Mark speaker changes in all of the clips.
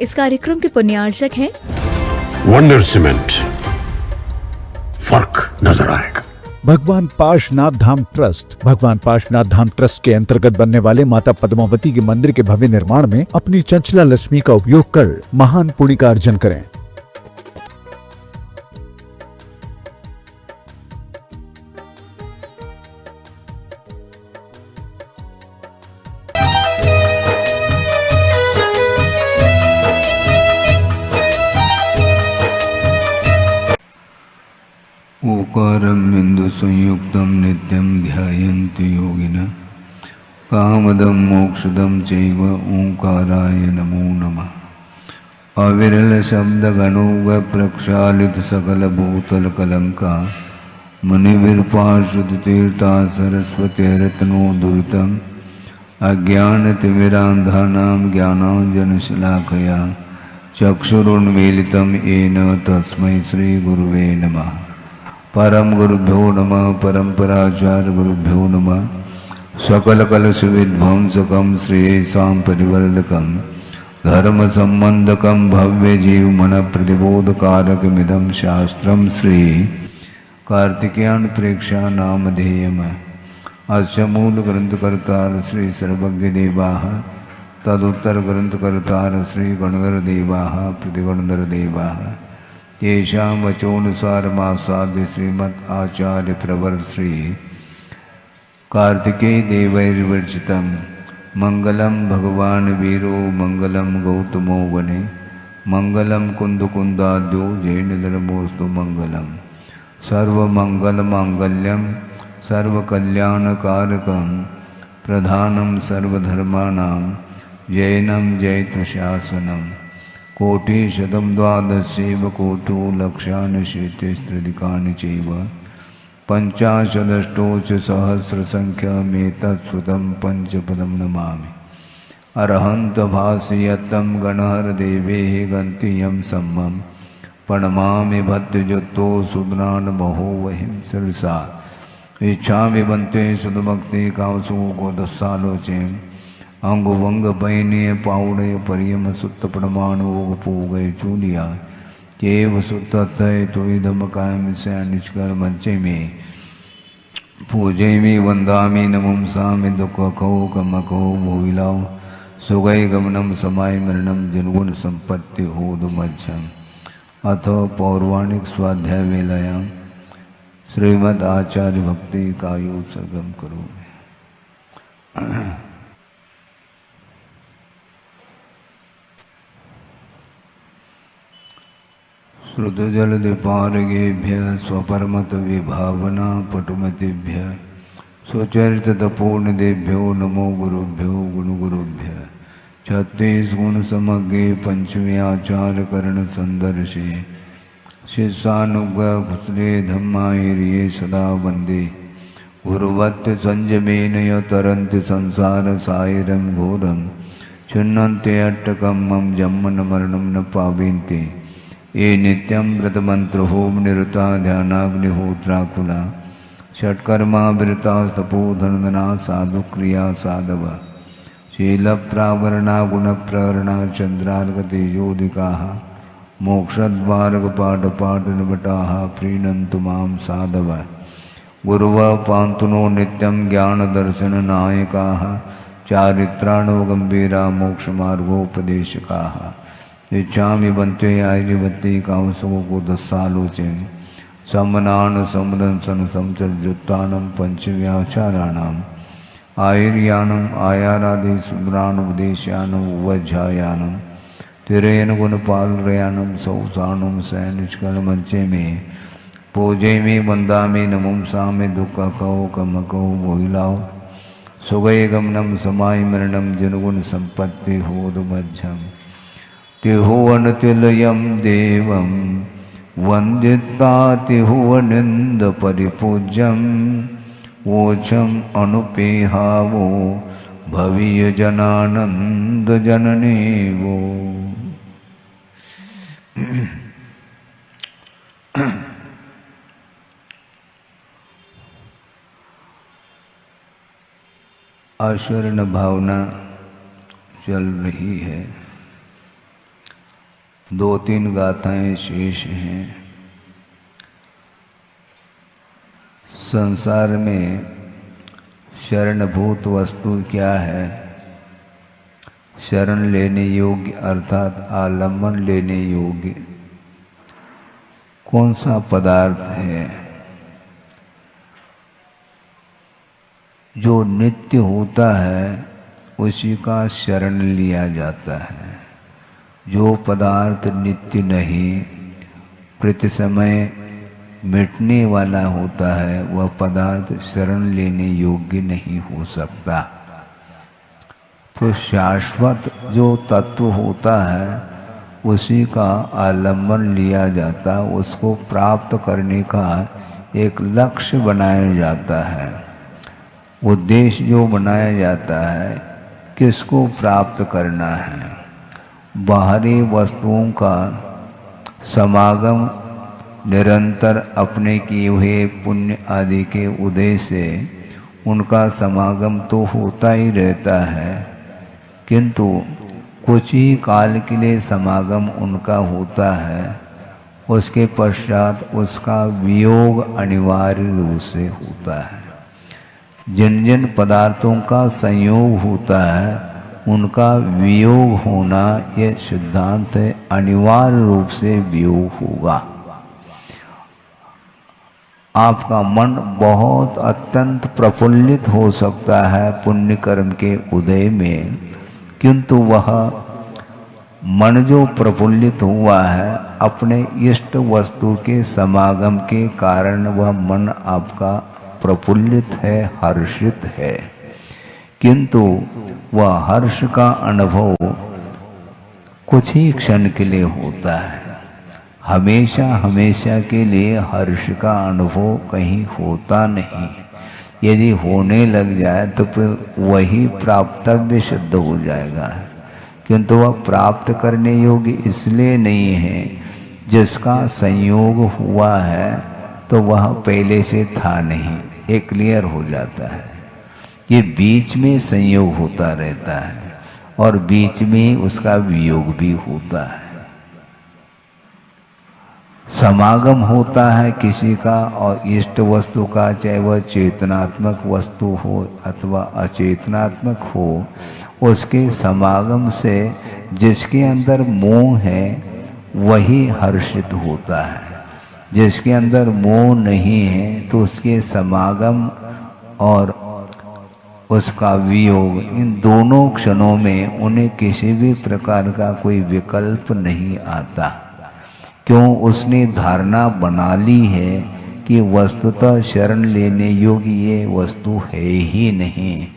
Speaker 1: इस कार्यक्रम के पुण्यार्चक हैं
Speaker 2: वंडर सीमेंट। फर्क नजर आएगा।
Speaker 3: भगवान पार्श्वनाथ धाम ट्रस्ट। भगवान पार्श्वनाथ धाम ट्रस्ट के अंतर्गत बनने वाले माता पद्मावती के मंदिर के भव्य निर्माण में अपनी चंचला लक्ष्मी का उपयोग कर महान पुण्य का अर्जन करें।
Speaker 4: ओकारं बिंदु संयुक्तं नित्यं ध्यायन्ति योगिनः कामदं मोक्षदं चैव ओंकाराय नमो नमः। अविरल शब्द गणोग प्रक्षालित सकल भूतल कलंका मुनिविरपाशुद तीर्था सरस्वती रत्नोदुरितम् अज्ञानतिमिरान्धानां ज्ञानाञ्जनशलाकया चक्षुरुन्मीलितं येन तस्मै श्रीगुरुवे नमः। परम गुरुभ्यो नमः। परम्पराचार्य गुरुभ्यो नमः। सकल कलश विध्वंसकं श्रेयसां परिवर्धकं धर्म संबंधकं भव्य जीव मन प्रतिबोधकारकमिदं शास्त्रं श्री कार्तिकेयन प्रेक्षा नामधेयम्। अस्य मूल ग्रंथकर्तार श्री सर्वज्ञ देवाः तदुत्तर ग्रंथकर्तार श्री गणधर देवाः प्रतिगणधर देवाः येषां वचोनुसारमासाद्य श्रीमद् आचार्य प्रवर श्री कार्तिकेय देवैर्विरचितं मंगलम भगवान वीरो मंगलम गौतमो वने मंगलम कुंदकुंदाद्यो जैनधर्मोस्तु मंगलम सर्वमंगलमांगल्यं सर्वकल्याणकारकं प्रधानं सर्वधर्माणां जैनं जैत्रशासनम्। कोटिशतं द्वादशैव कोटो लक्षानुशेतिस्त्रिदिकानि चैव पञ्चाशदष्टोच सहस्रसङ्ख्यमेतत्श्रुतं पञ्चपदं नमामि। अरहन्तभासयतं गणहरदेवेः गन्तियं सम्मं प्रणमामि भद्रजुतो सुदनान्महो वहिं शिरसा इच्छामि बन्ते सुदभक्ति कामसु गोदस्सालोचें अंग वंग पैने पाउड़े परियम सुत प्रमाण वोग पूगय चूलिया केव सुत तो इधम कायम से निष्कर मंचे में पूजे में वंदामी नमम सामि दुख कहो कम कहो भूविलाओ सुगय गमनम समाय मरणम जनगुण संपत्ति होदमज्जम। अथ पौराणिक स्वाध्याय वेलायाम श्रीमद् आचार्य भक्ति कायु सरगम करो। श्रुतजलदिपारगेभ्य स्वपरमत विभावना पटुमतिभ्य सुचरितपूर्णदेभ्यो नमो गुरुभ्यो गुणगुरुभ्य। छत्तीस गुण समग्रे पंचमे आचार करण संदर्शे शिष्यानुग्रह कुशले धम्मायिरिये सदा वंदे गुरुवत्त संयमेन य तरन्ति संसार सायरं घोरं छिन्नन्ते अट्टकं मम जन्मन मरणं न पावेन्ते ये नित्यं व्रतमन्त्रहोम निरता ध्यानाग्निहोत्राकुला षट्कर्मा विरतास्तपोधनदना साधुक्रिया साधव शीलप्रावरणा गुणप्रहरणा चन्द्रार्कतेजोदिकाः मोक्षद्वारकपाटपाटनिबटाः प्रीणन्तु मां साधव गुरुवः पान्तु नो नित्यं ज्ञानदर्शननायकाः चारित्राणवगम्भीरा मोक्षमार्गोपदेशकाः। इच्छामि बन्ते आयर्वती कामसुको को दस्सालोचें समनान समदंसन समचर्जुत्तानं पंचव्याचाराणाम् आयुर्यानम् आयारादि सुंदरानुपदेशानम् उवज्झायानम् तिरेन गुणपालरयानं सौसानं सैनिष्कलमंचे में पूजे में वंदामि नमं सामे दुख कहो कम कहो मोहिलाओ सुगय गमनम समाय मरणम जनगुण संपत्ति होदमज्झम। तिहुवनतिलयं देवं वन्दिता तिहुवनिन्द परिपूज्यं वोचम अनुपेहावो भवीय जनानंद जननी वो। आशरण भावना चल रही है। 2-3 गाथाएं शेष हैं। संसार में शरणभूत वस्तु क्या है? शरण लेने योग्य अर्थात आलम्बन लेने योग्य कौन सा पदार्थ है? जो नित्य होता है उसी का शरण लिया जाता है। जो पदार्थ नित्य नहीं, प्रति समय मिटने वाला होता है, वह पदार्थ शरण लेने योग्य नहीं हो सकता। तो शाश्वत जो तत्व होता है उसी का आलम्बन लिया जाता, उसको प्राप्त करने का एक लक्ष्य बनाया जाता है। उद्देश्य जो बनाया जाता है, किसको प्राप्त करना है? बाहरी वस्तुओं का समागम निरंतर अपने किए हुए पुण्य आदि के उदय से उनका समागम तो होता ही रहता है, किंतु कुछ ही काल के लिए समागम उनका होता है। उसके पश्चात उसका वियोग अनिवार्य रूप से होता है। जिन जिन पदार्थों का संयोग होता है उनका वियोग होना यह सिद्धांत है, अनिवार्य रूप से वियोग होगा। आपका मन बहुत अत्यंत प्रफुल्लित हो सकता है पुण्य कर्म के उदय में, किंतु वह मन जो प्रफुल्लित हुआ है अपने इष्ट वस्तु के समागम के कारण, वह मन आपका प्रफुल्लित है, हर्षित है, किंतु वह हर्ष का अनुभव कुछ ही क्षण के लिए होता है। हमेशा हमेशा के लिए हर्ष का अनुभव कहीं होता नहीं। यदि होने लग जाए तो फिर वही प्राप्तव्य सिद्ध हो जाएगा, किंतु वह प्राप्त करने योग्य इसलिए नहीं है जिसका संयोग हुआ है तो वह पहले से था नहीं, ये क्लियर हो जाता है। ये बीच में संयोग होता रहता है और बीच में ही उसका वियोग भी होता है। समागम होता है किसी का और इष्ट वस्तु का, चाहे वह चेतनात्मक वस्तु हो अथवा अचेतनात्मक हो, उसके समागम से जिसके अंदर मोह है वही हर्षित होता है। जिसके अंदर मोह नहीं है तो उसके समागम और उसका वियोग, इन दोनों क्षणों में उन्हें किसी भी प्रकार का कोई विकल्प नहीं आता। क्यों? उसने धारणा बना ली है कि वस्तुतः शरण लेने योग्य ये वस्तु है ही नहीं,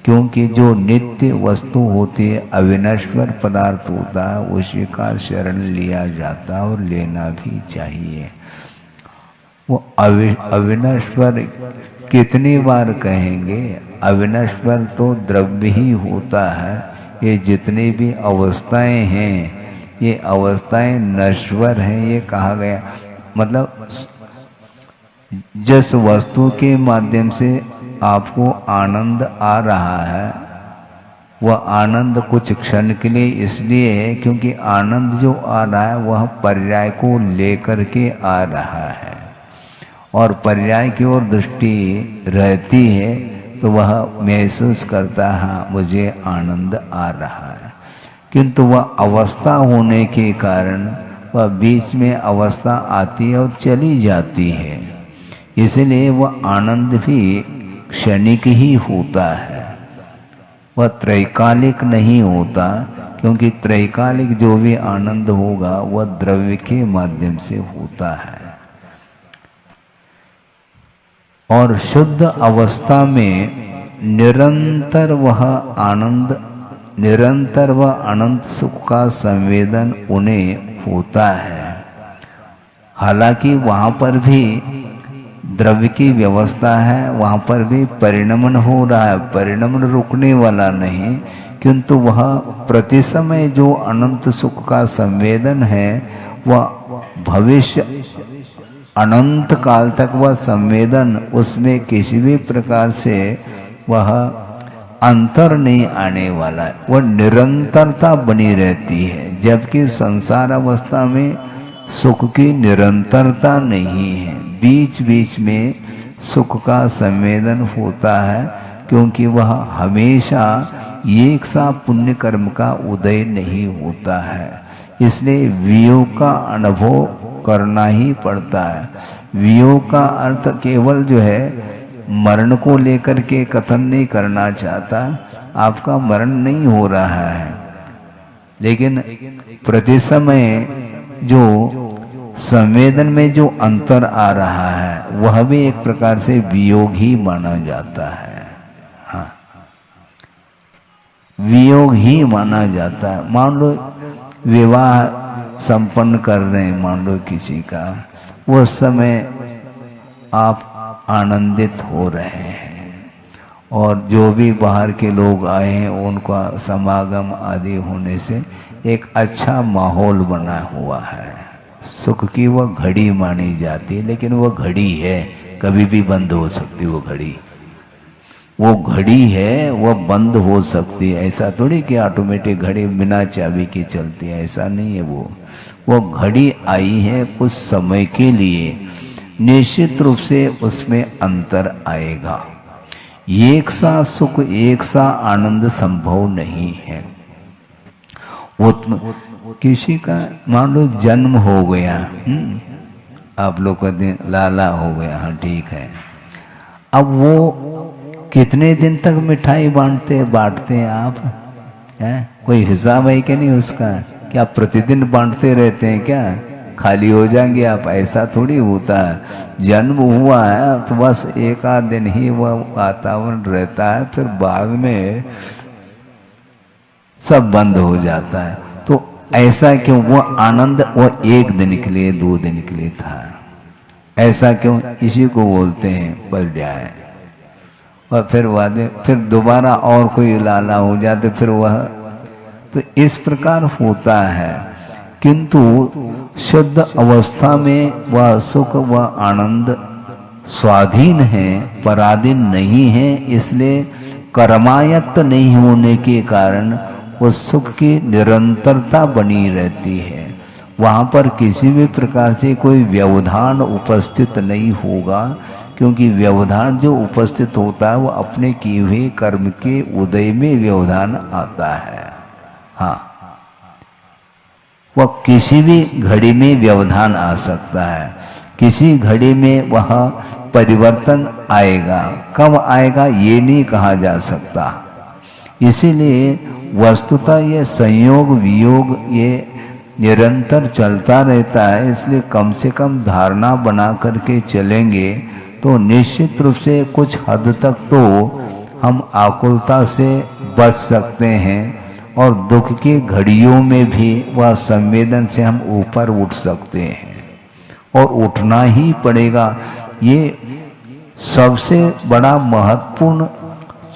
Speaker 4: क्योंकि जो नित्य वस्तु होती है, अविनश्वर पदार्थ होता है, उसी का शरण लिया जाता और लेना भी चाहिए। वो अविनश्वर कितनी बार कहेंगे? अविनश्वर तो द्रव्य ही होता है। ये जितनी भी अवस्थाएं हैं ये अवस्थाएं नश्वर हैं, ये कहा गया। मतलब जिस वस्तु के माध्यम से आपको आनंद आ रहा है वह आनंद कुछ क्षण के लिए इसलिए है क्योंकि आनंद जो आ रहा है वह पर्याय को लेकर के आ रहा है, और पर्याय की ओर दृष्टि रहती है तो वह महसूस करता है हाँ मुझे आनंद आ रहा है, किंतु वह अवस्था होने के कारण वह बीच में अवस्था आती है और चली जाती है। इसलिए वह आनंद भी क्षणिक ही होता है, वह त्रैकालिक नहीं होता, क्योंकि त्रैकालिक जो भी आनंद होगा वह द्रव्य के माध्यम से होता है। और शुद्ध अवस्था में निरंतर वह आनंद, निरंतर वह अनंत सुख का संवेदन उन्हें होता है। हालांकि वहाँ पर भी द्रव्य की व्यवस्था है, वहाँ पर भी परिणमन हो रहा है, परिणमन रुकने वाला नहीं, किंतु वह प्रति समय जो अनंत सुख का संवेदन है वह भविष्य अनंत काल तक वह संवेदन, उसमें किसी भी प्रकार से वह अंतर नहीं आने वाला है, वह निरंतरता बनी रहती है। जबकि संसार अवस्था में सुख की निरंतरता नहीं है, बीच बीच में सुख का संवेदन होता है, क्योंकि वह हमेशा एक सा पुण्य कर्म का उदय नहीं होता है। इसलिए वियोग का अनुभव करना ही पड़ता है। वियोग का अर्थ केवल जो है मरण को लेकर के कथन नहीं करना चाहता। आपका मरण नहीं हो रहा है, लेकिन प्रति समय जो संवेदन में जो अंतर आ रहा है वह भी एक प्रकार से वियोग ही माना जाता है। हाँ, वियोग ही माना जाता है। मान लो विवाह संपन्न कर रहे हैं, मान लो किसी का, उस समय आप आनंदित हो रहे हैं और जो भी बाहर के लोग आए हैं उनका समागम आदि होने से एक अच्छा माहौल बना हुआ है। सुख की वह घड़ी मानी जाती है, लेकिन वह घड़ी है, कभी भी बंद हो सकती है। वो घड़ी है, वह बंद हो सकती है। ऐसा थोड़ी कि ऑटोमेटिक घड़ी बिना चाबी की चलती है, ऐसा नहीं है। वो घड़ी आई है कुछ समय के लिए, निश्चित रूप से उसमें अंतर आएगा। एक सा सुख, एक सा आनंद संभव नहीं है। वो किसी का मान लो जन्म हो गया, आप लोग कहते हैं लाला हो गया, हाँ ठीक है। अब वो कितने दिन तक मिठाई बांटते हैं आप? हैं? कोई हिसाब है कि नहीं उसका? क्या प्रतिदिन बांटते रहते हैं क्या? खाली हो जाएंगे आप? ऐसा थोड़ी होता है। जन्म हुआ है तो बस एक आध दिन ही वह वातावरण रहता है, फिर बाद में सब बंद हो जाता है। तो ऐसा क्यों? वह आनंद वह एक दिन के लिए, 2 दिन के लिए था। ऐसा क्यों? इसी को बोलते हैं पर्याय। और फिर दोबारा और कोई लाला हो जाते, फिर वह, तो इस प्रकार होता है। किंतु शुद्ध अवस्था में वह सुख व आनंद स्वाधीन है, पराधीन नहीं है। इसलिए कर्मायत्त नहीं होने के कारण उस सुख की निरंतरता बनी रहती है। वहाँ पर किसी भी प्रकार से कोई व्यवधान उपस्थित नहीं होगा, क्योंकि व्यवधान जो उपस्थित होता है वह अपने किए हुए कर्म के उदय में व्यवधान आता है। हाँ, वह किसी भी घड़ी में व्यवधान आ सकता है, किसी घड़ी में वह परिवर्तन आएगा। कब आएगा ये नहीं कहा जा सकता। इसीलिए वस्तुतः ये संयोग वियोग ये निरंतर चलता रहता है। इसलिए कम से कम धारणा बना करके चलेंगे तो निश्चित रूप से कुछ हद तक तो हम आकुलता से बच सकते हैं, और दुख की घड़ियों में भी वह संवेदन से हम ऊपर उठ सकते हैं, और उठना ही पड़ेगा। ये सबसे बड़ा महत्वपूर्ण,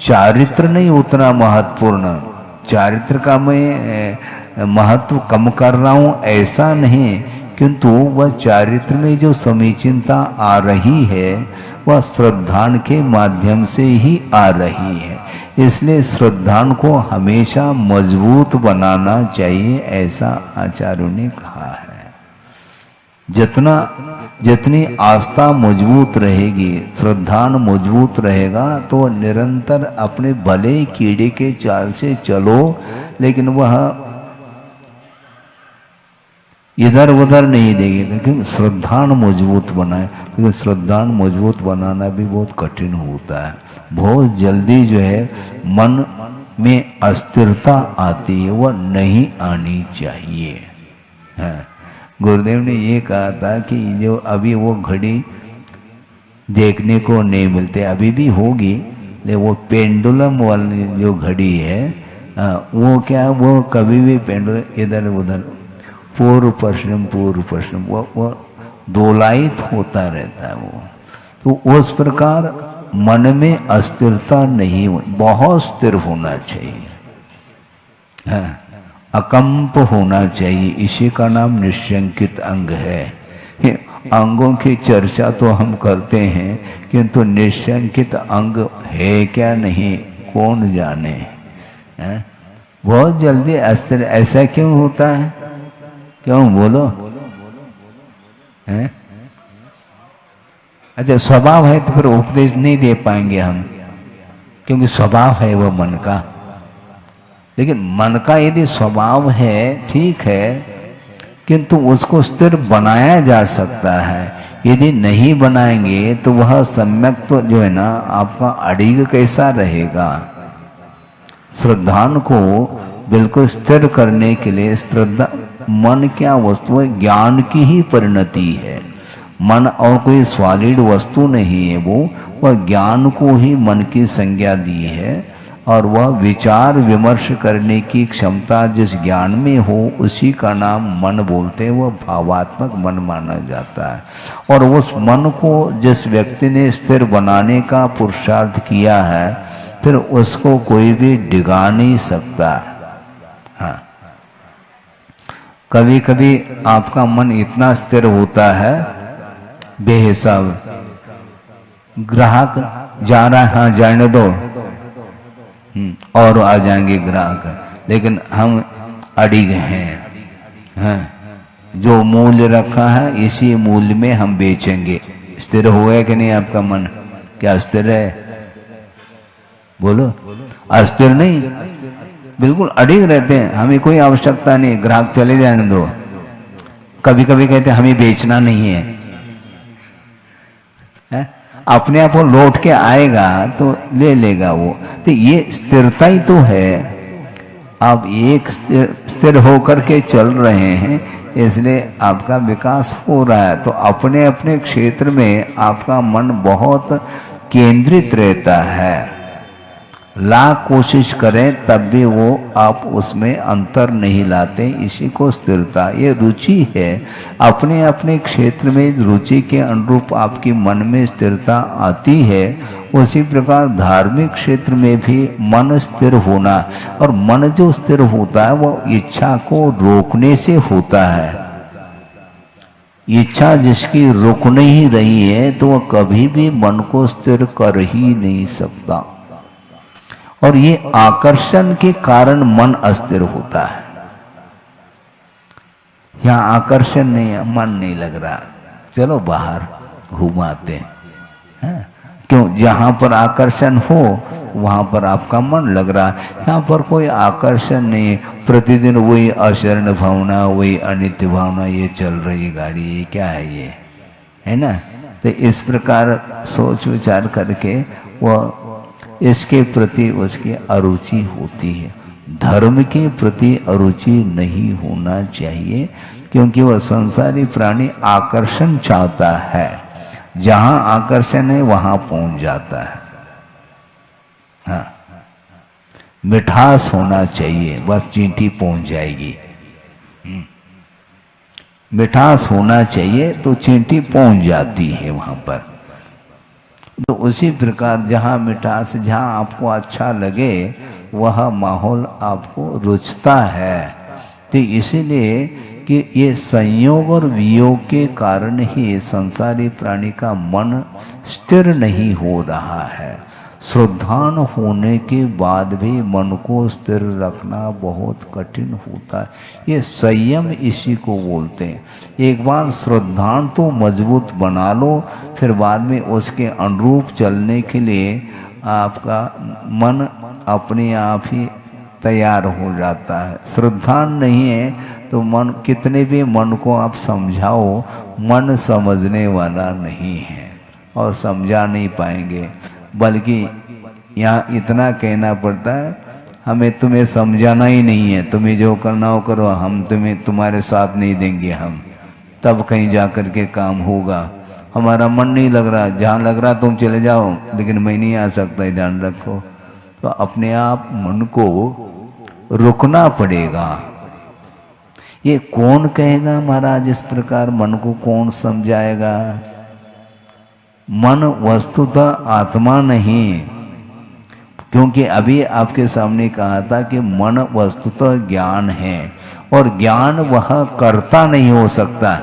Speaker 4: चारित्र नहीं उतना महत्वपूर्ण। चारित्र का मैं महत्व कम कर रहा हूँ ऐसा नहीं, किंतु वह चारित्र में जो समीचीनता आ रही है वह श्रद्धान के माध्यम से ही आ रही है। इसलिए श्रद्धान को हमेशा मजबूत बनाना चाहिए, ऐसा आचार्यों ने कहा है। जितनी आस्था मजबूत रहेगी, श्रद्धान मजबूत रहेगा, तो निरंतर अपने भले कीड़े के चाल से चलो, लेकिन वह इधर उधर नहीं देगी। लेकिन श्रद्धान मजबूत बनाए, लेकिन श्रद्धान मजबूत बनाना भी बहुत कठिन होता है। बहुत जल्दी जो है मन में अस्थिरता आती है, वह नहीं आनी चाहिए। हाँ, गुरुदेव ने ये कहा था कि जो अभी वो घड़ी देखने को नहीं मिलते, अभी भी होगी, लेकिन वो पेंडुलम वाली जो घड़ी है वो क्या, वो कभी भी पेंडुलम इधर उधर पूर्व पश्चिम वो दोलायित होता रहता है। वो तो उस प्रकार मन में अस्थिरता नहीं, बहुत स्थिर होना चाहिए, हाँ, अकंप होना चाहिए। इसी का नाम निशंकित अंग है। अंगों की चर्चा तो हम करते हैं, किंतु निशंकित अंग है क्या नहीं कौन जाने। हैं? बहुत जल्दी अस्थिर ऐसा क्यों होता है? क्यों बोलो? हैं? अच्छा स्वभाव है तो फिर उपदेश नहीं दे पाएंगे हम, क्योंकि स्वभाव है वो मन का। लेकिन मन का यदि स्वभाव है ठीक है, किंतु उसको स्थिर बनाया जा सकता है। यदि नहीं बनाएंगे तो वह सम्यक तो जो है ना आपका अड़िग कैसा रहेगा। श्रद्धान को बिल्कुल स्थिर करने के लिए श्रद्धा मन क्या वस्तु है? ज्ञान की ही परिणति है। मन और कोई सॉलिड वस्तु नहीं है, वह ज्ञान को ही मन की संज्ञा दी है। और वह विचार विमर्श करने की क्षमता जिस ज्ञान में हो उसी का नाम मन बोलते हैं। वह भावात्मक मन माना जाता है। और उस मन को जिस व्यक्ति ने स्थिर बनाने का पुरुषार्थ किया है, फिर उसको कोई भी डिगा नहीं सकता। हाँ, कभी कभी आपका मन इतना स्थिर होता है बेहिसाब, ग्राहक जा रहा है, हाँ जाने दो, और आ जाएंगे ग्राहक, लेकिन हम अड़िग हैं। जो मूल्य रखा है इसी मूल्य में हम बेचेंगे। स्थिर हुआ कि नहीं आपका मन? क्या स्थिर है? बोलो। अस्थिर नहीं, बिल्कुल अड़िग रहते हैं। हमें कोई आवश्यकता नहीं, ग्राहक चले जाने दो। कभी कभी कहते हैं हमें बेचना नहीं है, अपने आप वो लौट के आएगा तो ले लेगा वो। तो ये स्थिरता ही तो है। आप एक स्थिर होकर के चल रहे हैं, इसलिए आपका विकास हो रहा है। तो अपने अपने क्षेत्र में आपका मन बहुत केंद्रित रहता है। लाख कोशिश करें तब भी वो आप उसमें अंतर नहीं लाते। इसी को स्थिरता, ये रुचि है। अपने अपने क्षेत्र में रुचि के अनुरूप आपकी मन में स्थिरता आती है। उसी प्रकार धार्मिक क्षेत्र में भी मन स्थिर होना, और मन जो स्थिर होता है वो इच्छा को रोकने से होता है। इच्छा जिसकी रुक नहीं रही है तो वह कभी भी मन को स्थिर कर ही नहीं सकता। और ये आकर्षण के कारण मन अस्थिर होता है। यहाँ आकर्षण नहीं है, मन नहीं लग रहा, चलो बाहर घुमाते हैं। क्यों? जहां पर आकर्षण हो वहां पर आपका मन लग रहा है। यहाँ पर कोई आकर्षण नहीं, प्रतिदिन वही अशरण भावना, वही अनित्य भावना, ये चल रही गाड़ी, ये क्या है, ये है ना। तो इस प्रकार सोच विचार करके वह इसके प्रति उसकी अरुचि होती है। धर्म के प्रति अरुचि नहीं होना चाहिए, क्योंकि वह संसारी प्राणी आकर्षण चाहता है। जहां आकर्षण है वहां पहुंच जाता है। हाँ, मिठास होना चाहिए, बस चींटी पहुंच जाएगी। मिठास होना चाहिए तो चींटी पहुंच जाती है वहां पर। तो उसी प्रकार जहाँ मिठास, जहाँ आपको अच्छा लगे वह माहौल आपको रुचता है। तो इसीलिए कि ये संयोग और वियोग के कारण ही संसारी प्राणी का मन स्थिर नहीं हो रहा है। श्रद्धान होने के बाद भी मन को स्थिर रखना बहुत कठिन होता है। ये संयम इसी को बोलते हैं। एक बार श्रद्धान तो मजबूत बना लो, फिर बाद में उसके अनुरूप चलने के लिए आपका मन अपने आप ही तैयार हो जाता है। श्रद्धान नहीं है तो मन, कितने भी मन को आप समझाओ, मन समझने वाला नहीं है और समझा नहीं पाएंगे। बल्कि यहाँ इतना कहना पड़ता है, हमें तुम्हें समझाना ही नहीं है, तुम्हें जो करना हो करो, हम तुम्हें तुम्हारे साथ नहीं देंगे, हम तब कहीं जा कर के काम होगा। हमारा मन नहीं लग रहा, जहाँ लग रहा तुम चले जाओ, लेकिन मैं नहीं आ सकता, ध्यान रखो। तो अपने आप मन को रुकना पड़ेगा। ये कौन कहेगा महाराज, इस प्रकार मन को कौन समझाएगा? मन वस्तुतः आत्मा नहीं, क्योंकि अभी आपके सामने कहा था कि मन वस्तुतः ज्ञान है, और ज्ञान वह कर्ता नहीं हो सकता।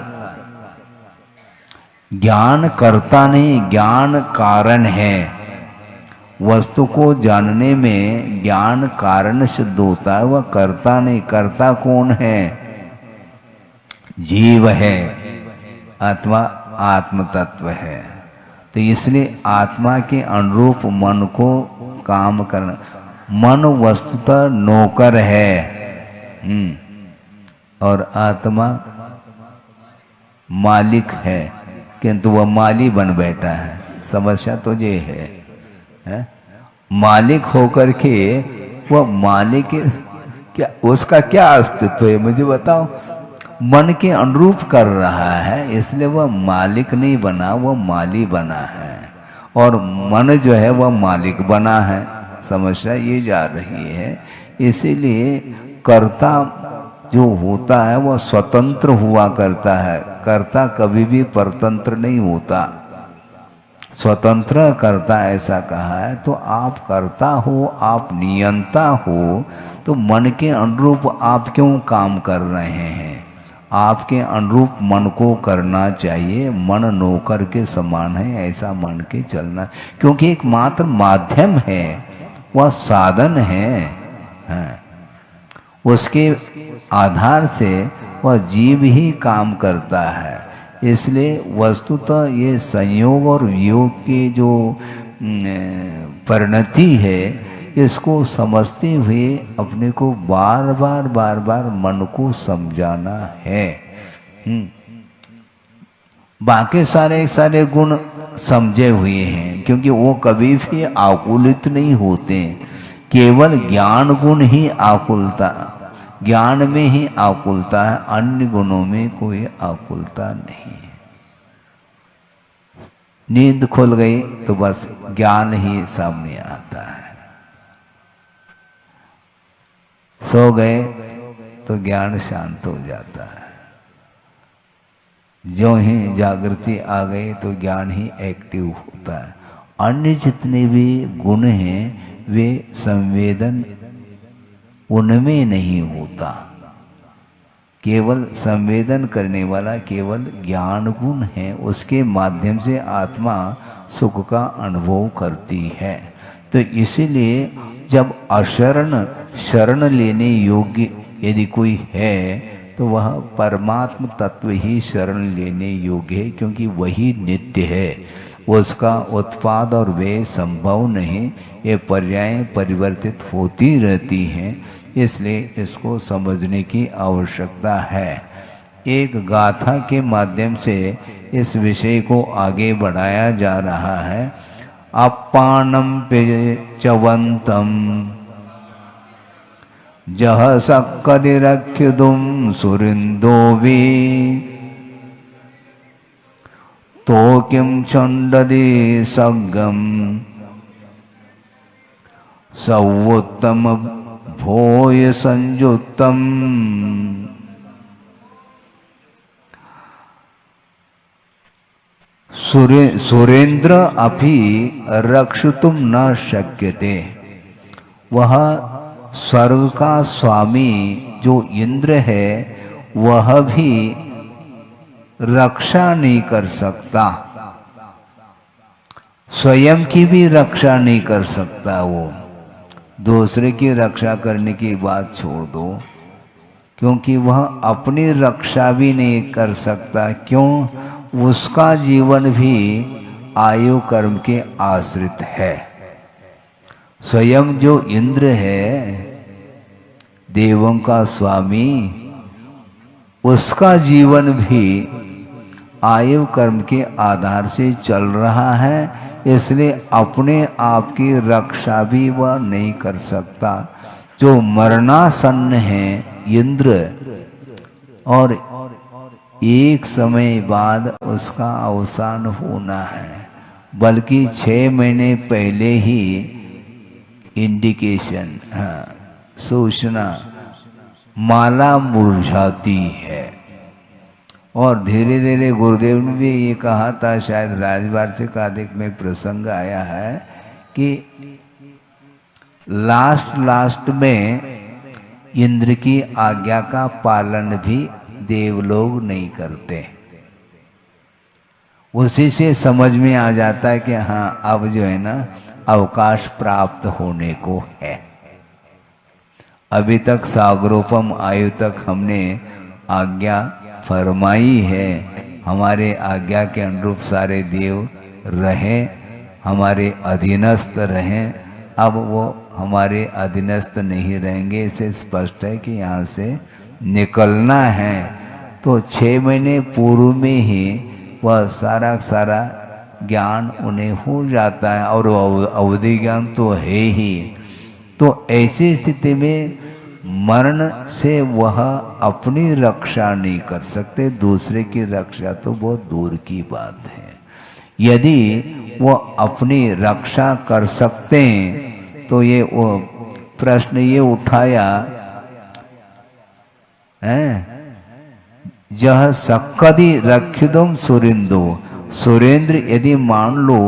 Speaker 4: ज्ञान कर्ता नहीं, ज्ञान कारण है। वस्तु को जानने में ज्ञान कारण सिद्ध होता है, वह कर्ता नहीं। कर्ता कौन है? जीव है अथवा आत्म तत्व है। तो इसलिए आत्मा के अनुरूप मन को काम करना। मन वस्तुतः नौकर है और आत्मा मालिक है, किंतु वह माली बन बैठा है। समस्या तो ये है? मालिक होकर के वह मालिक क्या, उसका क्या अस्तित्व है मुझे बताओ? मन के अनुरूप कर रहा है, इसलिए वह मालिक नहीं बना, वह माली बना है। और मन जो है वह मालिक बना है। समस्या ये जा रही है। इसीलिए कर्ता जो होता है वह स्वतंत्र हुआ करता है। कर्ता कभी भी परतंत्र नहीं होता। स्वतंत्र कर्ता ऐसा कहा है। तो आप कर्ता हो, आप नियंता हो, तो मन के अनुरूप आप क्यों काम कर रहे हैं? आपके अनुरूप मन को करना चाहिए। मन नौकर के समान है, ऐसा मन के चलना, क्योंकि एक मात्र माध्यम है, वह साधन है। उसके आधार से वह जीव ही काम करता है। इसलिए वस्तुतः ये संयोग और वियोग की जो परिणति है, इसको समझते हुए अपने को बार बार मन को समझाना है। बाकी सारे गुण समझे हुए हैं, क्योंकि वो कभी भी आकुलित नहीं होते। केवल ज्ञान गुण ही आकुलता, ज्ञान में ही आकुलता है, अन्य गुणों में कोई आकुलता नहीं है। नींद खुल गई तो बस ज्ञान ही सामने आता है। सो गए तो ज्ञान शांत हो जाता है। जो ही जागृति आ गई तो ज्ञान ही एक्टिव होता है। अन्य जितने भी गुण हैं वे संवेदन उनमें नहीं होता। केवल संवेदन करने वाला केवल ज्ञान गुण है, उसके माध्यम से आत्मा सुख का अनुभव करती है। तो इसीलिए जब अशरण शरण लेने योग्य यदि कोई है तो वह परमात्म तत्व ही शरण लेने योग्य है, क्योंकि वही नित्य है। उसका उत्पाद और व्यय संभव नहीं, ये पर्याय परिवर्तित होती रहती हैं। इसलिए इसको समझने की आवश्यकता है। एक गाथा के माध्यम से इस विषय को आगे बढ़ाया जा रहा है। अपानम पे चवंतम जह सक्कदिरख्युदुम सुरिंदोवी तो किम चंडदे सग्गम सवोत्तम भोय संयुक्तम। सुरेंद्र अपि रक्षितुम न शक्यते। वह स्वर्ग का स्वामी जो इंद्र है वह भी रक्षा नहीं कर सकता, स्वयं की भी रक्षा नहीं कर सकता। वो दूसरे की रक्षा करने की बात छोड़ दो, क्योंकि वह अपनी रक्षा भी नहीं कर सकता। क्यों? उसका जीवन भी आयु कर्म के आश्रित है। स्वयं जो इंद्र है, देवों का स्वामी, उसका जीवन भी आयु कर्म के आधार से चल रहा है। इसलिए अपने आप की रक्षा भी वह नहीं कर सकता। जो मरणासन्न है इंद्र, और एक समय बाद उसका अवसान होना है, बल्कि 6 महीने पहले ही इंडिकेशन, सूचना, माला मुरझाती है। और धीरे धीरे गुरुदेव ने भी ये कहा था, शायद राजवार्षिक आदिक में प्रसंग आया है कि लास्ट में इंद्र की आज्ञा का पालन भी देवलोग नहीं करते। उसी से समझ में आ जाता है कि हाँ अब जो है ना अवकाश प्राप्त होने को है। अभी तक सागरोपम आयु तक हमने आज्ञा फरमाई है, हमारे आज्ञा के अनुरूप सारे देव रहें, हमारे अधीनस्थ रहें। अब वो हमारे अधीनस्थ नहीं रहेंगे, इसे स्पष्ट है कि यहाँ से निकलना है। तो 6 महीने पूर्व में ही वह सारा सारा ज्ञान उन्हें हो जाता है, और अवधि ज्ञान तो है ही। तो ऐसी स्थिति में मरण से वह अपनी रक्षा नहीं कर सकते, दूसरे की रक्षा तो बहुत दूर की बात है। यदि वो अपनी रक्षा कर सकते हैं तो ये वो प्रश्न ये उठाया है, जह सक्कदि रक्षिदुम सुरेंदु, सुरेंद्र यदि मान लो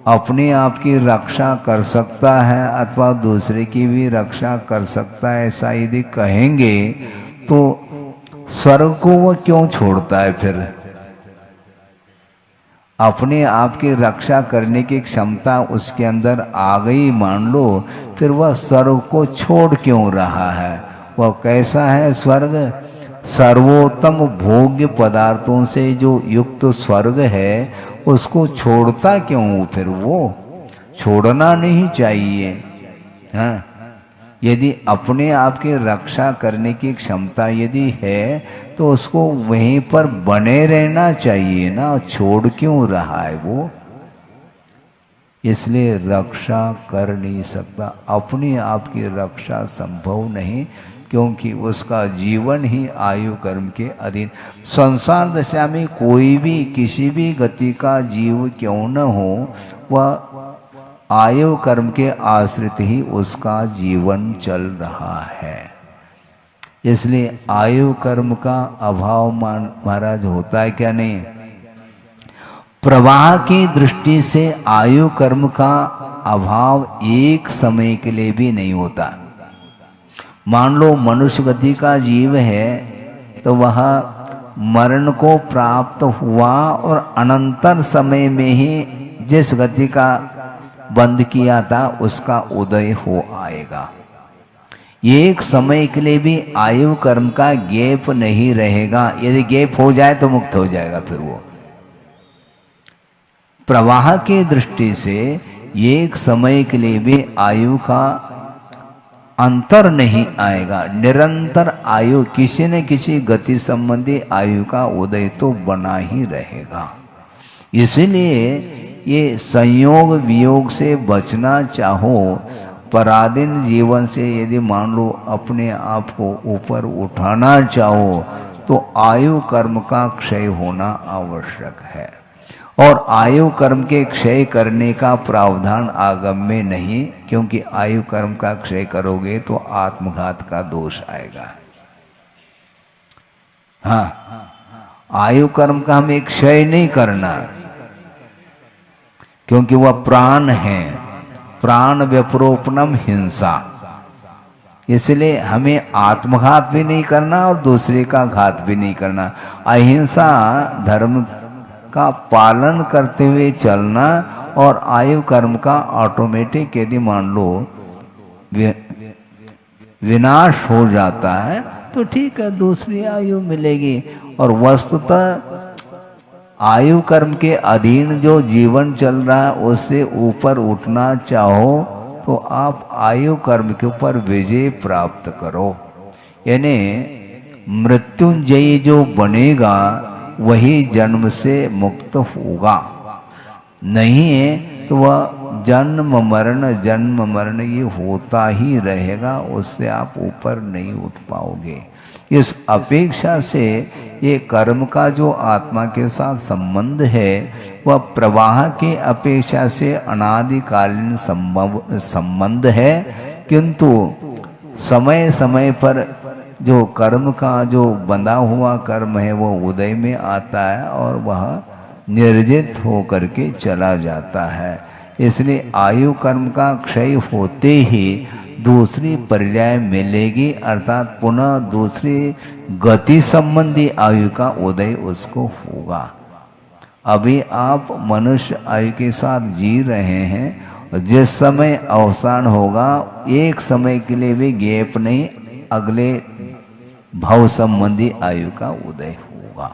Speaker 4: अपने आप की रक्षा कर सकता है अथवा दूसरे की भी रक्षा कर सकता है, ऐसा यदि कहेंगे तो स्वर्ग को वो क्यों छोड़ता है? फिर अपने आप की रक्षा करने की क्षमता उसके अंदर आ गई मान लो, फिर वह स्वर्ग को छोड़ क्यों रहा है? वह कैसा है स्वर्ग? सर्वोत्तम भोग्य पदार्थों से जो युक्त स्वर्ग है, उसको छोड़ता क्यों? फिर वो छोड़ना नहीं चाहिए। हाँ, यदि अपने आप की रक्षा करने की क्षमता यदि है तो उसको वहीं पर बने रहना चाहिए ना, छोड़ क्यों रहा है वो? इसलिए रक्षा कर नहीं सकता, अपने आप की रक्षा संभव नहीं, क्योंकि उसका जीवन ही आयु कर्म के अधीन। संसार दशा में कोई भी किसी भी गति का जीव क्यों न हो, वह आयु कर्म के आश्रित ही उसका जीवन चल रहा है। इसलिए आयु कर्म का अभाव महाराज होता है क्या? नहीं। प्रवाह की दृष्टि से आयु कर्म का अभाव एक समय के लिए भी नहीं होता। मान लो मनुष्य गति का जीव है तो वह मरण को प्राप्त हुआ और अनंतर समय में ही जिस गति का बंद किया था उसका उदय हो आएगा। एक समय के लिए भी आयु कर्म का गैप नहीं रहेगा। यदि गैप हो जाए तो मुक्त हो जाएगा। फिर वो प्रवाह की दृष्टि से एक समय के लिए भी आयु का अंतर नहीं आएगा। निरंतर आयु किसी न किसी गति संबंधी आयु का उदय तो बना ही रहेगा। इसलिए ये संयोग वियोग से बचना चाहो, पराधीन जीवन से यदि मान लो अपने आप को ऊपर उठाना चाहो, तो आयु कर्म का क्षय होना आवश्यक है। और आयु कर्म के क्षय करने का प्रावधान आगम में नहीं, क्योंकि आयु कर्म का क्षय करोगे तो आत्मघात का दोष आएगा। हाँ, आयु कर्म का हमें क्षय नहीं करना, क्योंकि वह प्राण है। प्राण व्यपरोपणम हिंसा, इसलिए हमें आत्मघात भी नहीं करना और दूसरे का घात भी नहीं करना। अहिंसा धर्म का पालन करते हुए चलना, और आयु कर्म का ऑटोमेटिक यदि मान लो विनाश हो जाता है तो ठीक है, दूसरी आयु मिलेगी। और वस्तुतः आयु कर्म के अधीन जो जीवन चल रहा है उससे ऊपर उठना चाहो तो आप आयु कर्म के ऊपर विजय प्राप्त करो। यानी मृत्युंजयी जो बनेगा वही जन्म से मुक्त होगा। नहीं है तो वह जन्म मरण ये होता ही रहेगा, उससे आप ऊपर नहीं उठ पाओगे। इस अपेक्षा से ये कर्म का जो आत्मा के साथ संबंध है वह प्रवाह के अपेक्षा से अनादिकालीन संबंध है, किंतु समय समय पर जो कर्म का जो बंधा हुआ कर्म है वो उदय में आता है और वह निर्जित हो करके चला जाता है। इसलिए आयु कर्म का क्षय होते ही दूसरी पर्याय मिलेगी, अर्थात पुनः दूसरी गति संबंधी आयु का उदय उसको होगा। अभी आप मनुष्य आयु के साथ जी रहे हैं और जिस समय अवसान होगा एक समय के लिए भी गैप नहीं, अगले भव संबंधी आयु का उदय होगा।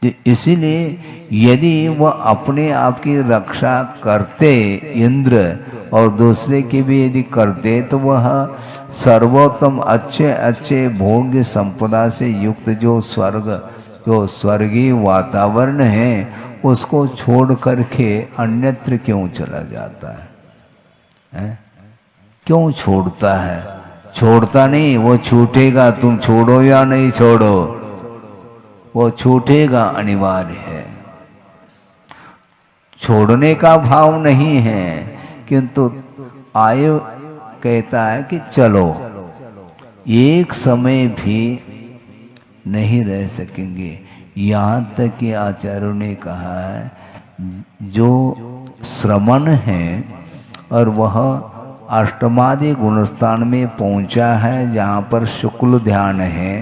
Speaker 4: तो इसीलिए यदि वह अपने आप की रक्षा करते इंद्र और दूसरे की भी यदि करते तो वह सर्वोत्तम अच्छे अच्छे भोग्य संपदा से युक्त जो स्वर्गीय वातावरण है उसको छोड़ करके अन्यत्र क्यों चला जाता है? क्यों छोड़ता है? छोड़ता नहीं, वो छूटेगा, तुम छोड़ो या नहीं छोड़ो, वो छूटेगा, अनिवार्य है। छोड़ने का भाव नहीं है, किंतु आयु कहता है कि चलो, एक समय भी नहीं रह सकेंगे। यहाँ तक कि आचार्यों ने कहा है जो श्रमण है और वह अष्टमादि गुणस्थान में पहुंचा है जहाँ पर शुक्ल ध्यान है,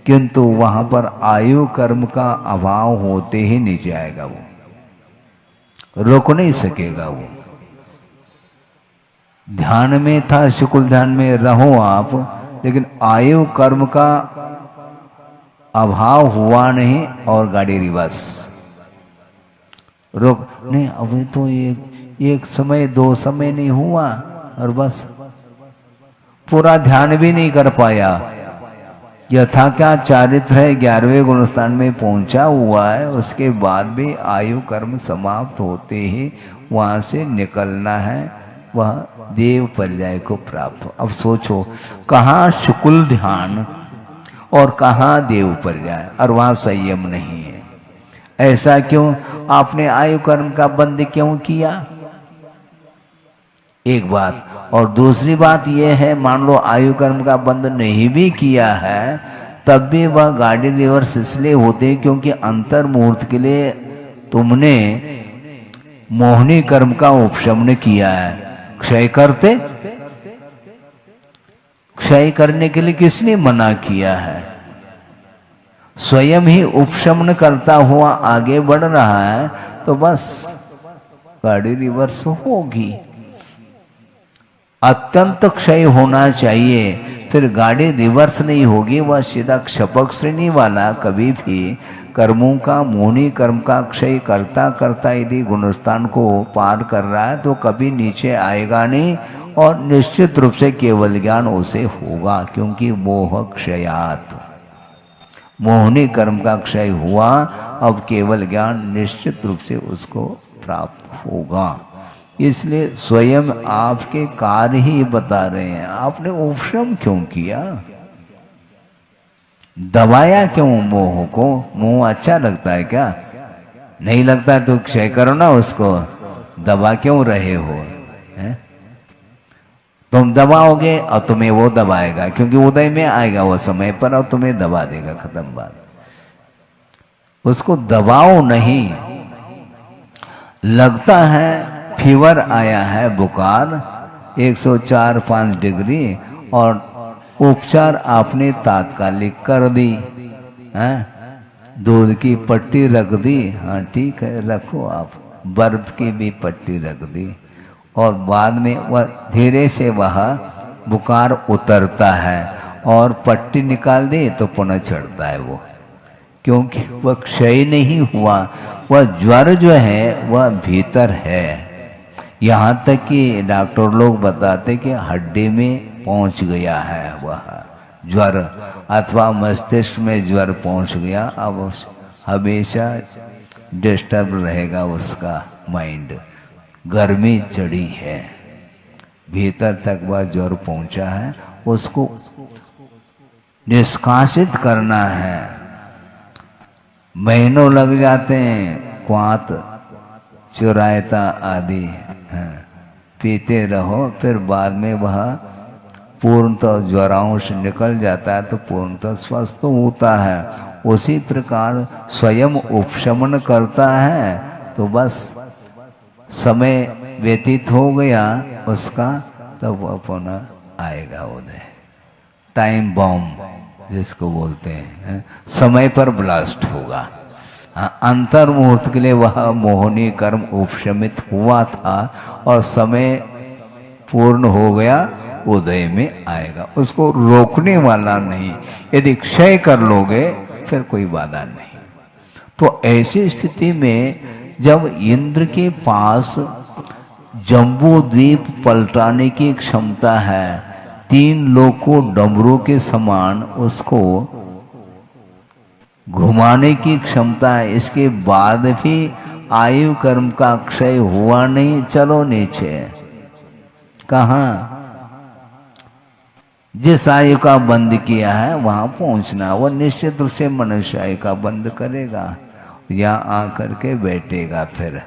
Speaker 4: किंतु वहाँ पर आयु कर्म का अभाव होते ही नीचे आएगा, वो रोक नहीं सकेगा। वो ध्यान में था, शुक्ल ध्यान में रहो आप, लेकिन आयु कर्म का अभाव हुआ नहीं और गाड़ी रिवर्स रोक नहीं। अभी तो एक समय दो समय नहीं हुआ और बस पूरा ध्यान भी नहीं कर पाया। यथा क्या चारित्र है 11वें गुणस्थान में पहुंचा हुआ है, उसके बाद भी आयु कर्म समाप्त होते ही वहां से निकलना है, वह देव पर्याय को प्राप्त। अब सोचो कहाँ शुक्ल ध्यान और कहाँ देव पर्याय, और वहां संयम नहीं है। ऐसा क्यों? आपने आयु कर्म का बंद क्यों किया? एक बात। और दूसरी बात यह है, मान लो आयु कर्म का बंद नहीं भी किया है, तब भी वह गाड़ी रिवर्स इसलिए होते क्योंकि अंतर मुहूर्त के लिए तुमने मोहनी कर्म का उपशमन किया है। क्षय करते, क्षय करने के लिए किसने मना किया है? स्वयं ही उपशमन करता हुआ आगे बढ़ रहा है, तो बस गाड़ी रिवर्स होगी। अत्यंत क्षय होना चाहिए, फिर गाड़ी रिवर्स नहीं होगी, वह सीधा क्षपक श्रेणी वाला कभी भी कर्मों का मोहनी कर्म का क्षय करता करता यदि गुणस्थान को पार कर रहा है तो कभी नीचे आएगा नहीं, और निश्चित रूप से केवल ज्ञान उसे होगा, क्योंकि मोह क्षयात, मोहनी कर्म का क्षय हुआ, अब केवल ज्ञान निश्चित रूप से उसको प्राप्त होगा। इसलिए स्वयं आपके कार्य ही बता रहे हैं। आपने उपशम क्यों किया? दबाया क्यों मोह को? मोह अच्छा लगता है क्या? नहीं लगता है तो क्षय करो ना उसको, दबा क्यों रहे हो? है? तुम दबाओगे और तुम्हें वो दबाएगा, क्योंकि उदय में आएगा वो समय पर और तुम्हें दबा देगा, खत्म बात। उसको दबाओ नहीं। लगता है फीवर आया है, बुखार 104-5 डिग्री, और उपचार आपने तात्कालिक कर दी, हैं? दूध की पट्टी रख दी, हाँ ठीक है रखो आप, बर्फ की भी पट्टी रख दी, और बाद में वह धीरे से वह बुखार उतरता है, और पट्टी निकाल दे तो पुनः चढ़ता है वो, क्योंकि वह क्षय नहीं हुआ। वह ज्वर जो है वह भीतर है। यहाँ तक कि डॉक्टर लोग बताते कि हड्डी में पहुँच गया है वह ज्वर, अथवा मस्तिष्क में ज्वर पहुँच गया, अब हमेशा डिस्टर्ब रहेगा उसका माइंड। गर्मी चढ़ी है, भीतर तक वह ज्वर पहुँचा है, उसको निष्कासित करना है। महीनों लग जाते हैं, क्वात चुरायता आदि पीते रहो, फिर बाद में वह पूर्णतः ज्वरांश निकल जाता है तो पूर्णतः स्वस्थ होता है। उसी प्रकार स्वयं उपशमन करता है, तो बस समय व्यतीत हो गया उसका, तब वह पुनः आएगा उदय। टाइम बॉम्ब जिसको बोलते हैं, समय पर ब्लास्ट होगा। अंतर मुहूर्त के लिए वह मोहनी कर्म उपशमित हुआ था और समय पूर्ण हो गया, उदय में आएगा। उसको रोकने वाला नहीं। यदि क्षय कर लोगे फिर कोई बाधा नहीं। तो ऐसी स्थिति में जब इंद्र के पास जम्बू द्वीप पलटाने की क्षमता है, 3 लोगों डमरू के समान उसको घुमाने की क्षमता है, इसके बाद भी आयु कर्म का क्षय हुआ नहीं, चलो नीचे। कहाँ? जिस आयु का बंद किया है वहां पहुंचना, वो निश्चित रूप से मनुष्य आयु का बंद करेगा, या आकर के बैठेगा, फिर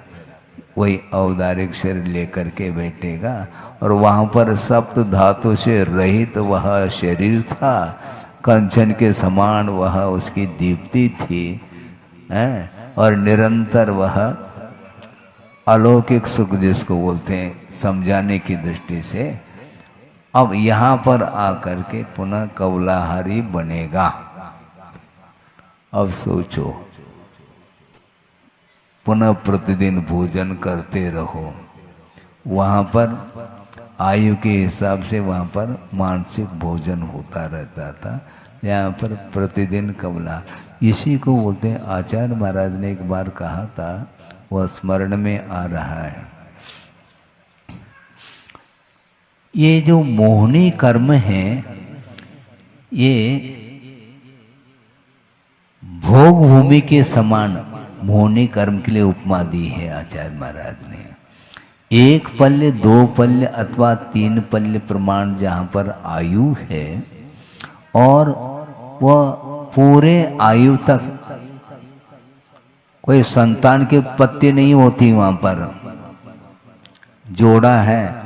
Speaker 4: वही औदारिक शरीर लेकर के बैठेगा। और वहां पर सप्त धातु से रहित वह शरीर था, कंचन के समान वह उसकी दीप्ति थी, और निरंतर वह अलौकिक सुख जिसको बोलते हैं समझाने की दृष्टि से, अब यहाँ पर आकर के पुनः कौलाहारी बनेगा। अब सोचो, पुनः प्रतिदिन भोजन करते रहो। वहाँ पर आयु के हिसाब से वहाँ पर मानसिक भोजन होता रहता था, यहाँ पर प्रतिदिन कौला। इसी को बोलते हैं, आचार्य महाराज ने एक बार कहा था, वह स्मरण में आ रहा है। ये जो मोहनी कर्म है, ये भोग भूमि के समान मोहनी कर्म के लिए उपमा दी है आचार्य महाराज ने। 1 पल्य 2 पल्य अथवा 3 पल्य प्रमाण जहाँ पर आयु है, और वह पूरे आयु तक कोई संतान की उत्पत्ति नहीं होती, वहाँ पर जोड़ा है,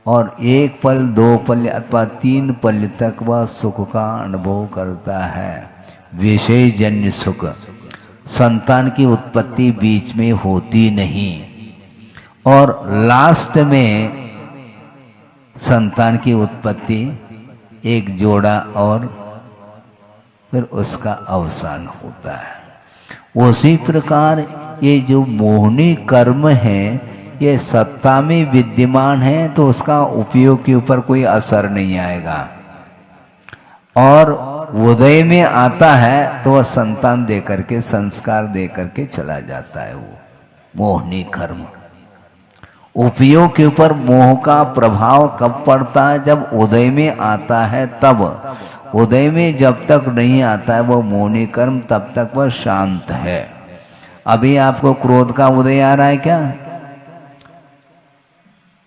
Speaker 4: और 1 पल 2 पल्य अथवा 3 पल्य तक वह सुख का अनुभव करता है, विषय जन्य सुख। संतान की उत्पत्ति बीच में होती नहीं, और लास्ट में संतान की उत्पत्ति, एक जोड़ा, और फिर उसका अवसान होता है। उसी प्रकार ये जो मोहनी कर्म है, ये सत्ता में विद्यमान है तो उसका उपयोग के ऊपर कोई असर नहीं आएगा, और उदय में आता है तो वह संतान दे करके, संस्कार दे करके चला जाता है। वो मोहनी कर्म उपयोग के ऊपर मोह का प्रभाव कब पड़ता है? जब उदय में आता है तब। उदय में जब तक नहीं आता है वो मोहनी कर्म, तब तक वह शांत है। अभी आपको क्रोध का उदय आ रहा है क्या?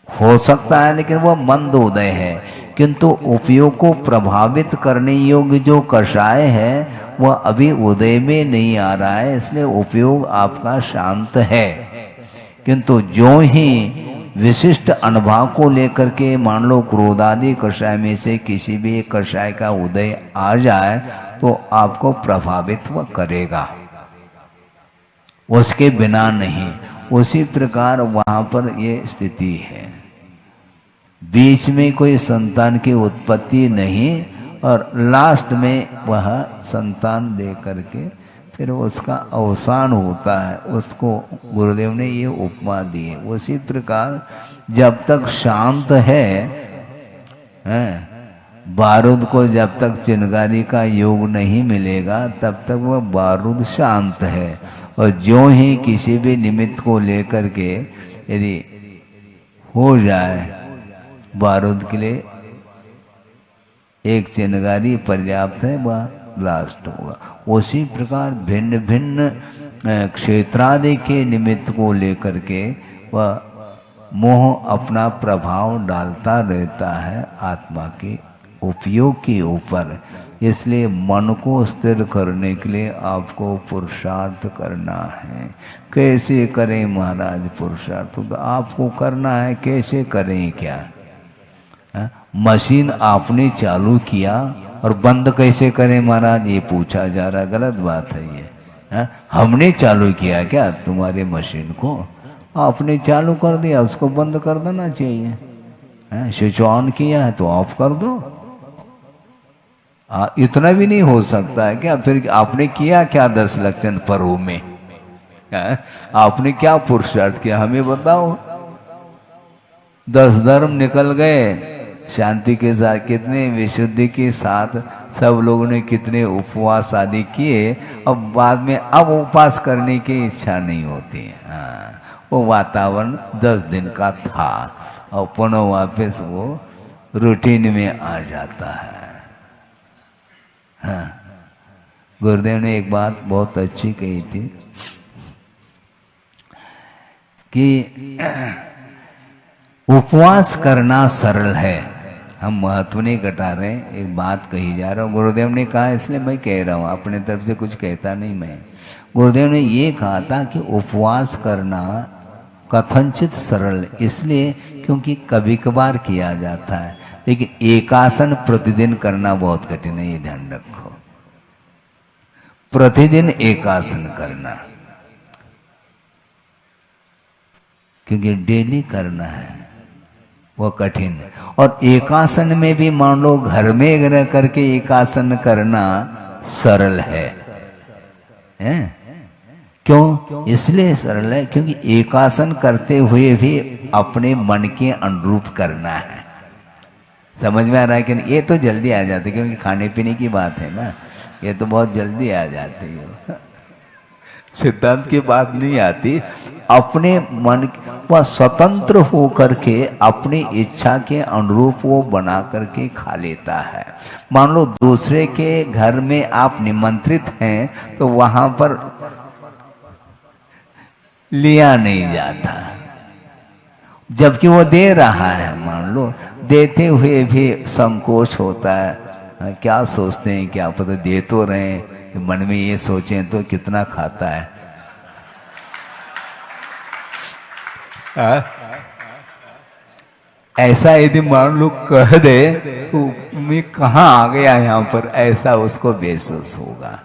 Speaker 4: हो सकता है, लेकिन वह मंद उदय है। किंतु उपयोग को प्रभावित करने योग्य जो कषाय है वह अभी उदय में नहीं आ रहा है, इसलिए उपयोग आपका शांत है। किंतु जो ही विशिष्ट अनुभव को लेकर के मान लो क्रोधादि कषाय में से किसी भी एक कषाय का उदय आ जाए तो आपको प्रभावित वह करेगा, उसके बिना नहीं। उसी प्रकार वहां पर ये स्थिति है, बीच में कोई संतान की उत्पत्ति नहीं, और लास्ट में वह संतान दे करके फिर उसका अवसान होता है। उसको गुरुदेव ने ये उपमा दी है। उसी प्रकार जब तक शांत है, बारूद को जब तक चिनगारी का योग नहीं मिलेगा तब तक वह बारूद शांत है, और जो ही किसी भी निमित्त को लेकर के यदि हो जाए बारूद के लिए एक चिनगारी पर्याप्त है, वह ब्लास्ट होगा। उसी प्रकार भिन्न भिन्न क्षेत्रादि के निमित्त को लेकर के वह मोह अपना प्रभाव डालता रहता है आत्मा के उपयोग के ऊपर। इसलिए मन को स्थिर करने के लिए आपको पुरुषार्थ करना है। कैसे करें महाराज पुरुषार्थ? तो आपको करना है, कैसे करें क्या? मशीन आपने चालू किया और बंद कैसे करें महाराज, ये पूछा जा रहा, गलत बात है ये। हमने चालू किया क्या तुम्हारे मशीन को? आपने चालू कर दिया, उसको बंद कर देना चाहिए। स्विच ऑन किया है तो ऑफ कर दो। इतना भी नहीं हो सकता है क्या? फिर आपने किया क्या 10 लक्षण पर्व में? आपने क्या पुरुषार्थ किया हमें बताओ। 10 धर्म निकल गए शांति के साथ, कितने विशुद्धि के साथ सब लोगों ने कितने उपवास आदि किए। अब बाद में अब उपवास करने की इच्छा नहीं होती है। हाँ, वो वातावरण 10 दिन का था और पुनः वापस वो रूटीन में आ जाता है। हाँ, गुरुदेव ने एक बात बहुत अच्छी कही थी कि उपवास करना सरल है। हम महत्व नहीं घटा रहे, एक बात कही जा रहा हूँ। गुरुदेव ने कहा इसलिए मैं कह रहा हूँ, अपने तरफ से कुछ कहता नहीं मैं। गुरुदेव ने ये कहा था कि उपवास करना कथनचित सरल इसलिए क्योंकि कभी कभार किया जाता है, लेकिन एकासन प्रतिदिन करना बहुत कठिन है, ये ध्यान रखो। प्रतिदिन एकासन करना, क्योंकि डेली करना है, वो कठिन है। और एकासन में भी मान लो घर में रह करके एकासन करना सरल है, क्यों? इसलिए सरल है क्योंकि एकासन करते हुए भी अपने मन के अनुरूप करना है। समझ में आ रहा है कि नहीं? ये तो जल्दी आ जाती है क्योंकि खाने पीने की बात है ना, ये तो बहुत जल्दी आ जाती है। सिद्धांत की बात नहीं आती। अपने मन वह स्वतंत्र हो करके अपनी इच्छा के अनुरूप वो बना करके खा लेता है। मान लो दूसरे के घर में आप निमंत्रित हैं तो वहां पर लिया नहीं जाता, जबकि वो दे रहा है। मान लो देते हुए भी संकोच होता है। क्या सोचते हैं, क्या पता दे तो रहे, मन में ये सोचें तो कितना खाता है। ऐसा यदि मान लो कह दे तो मैं कहाँ आ गया यहाँ पर, ऐसा उसको महसूस होगा।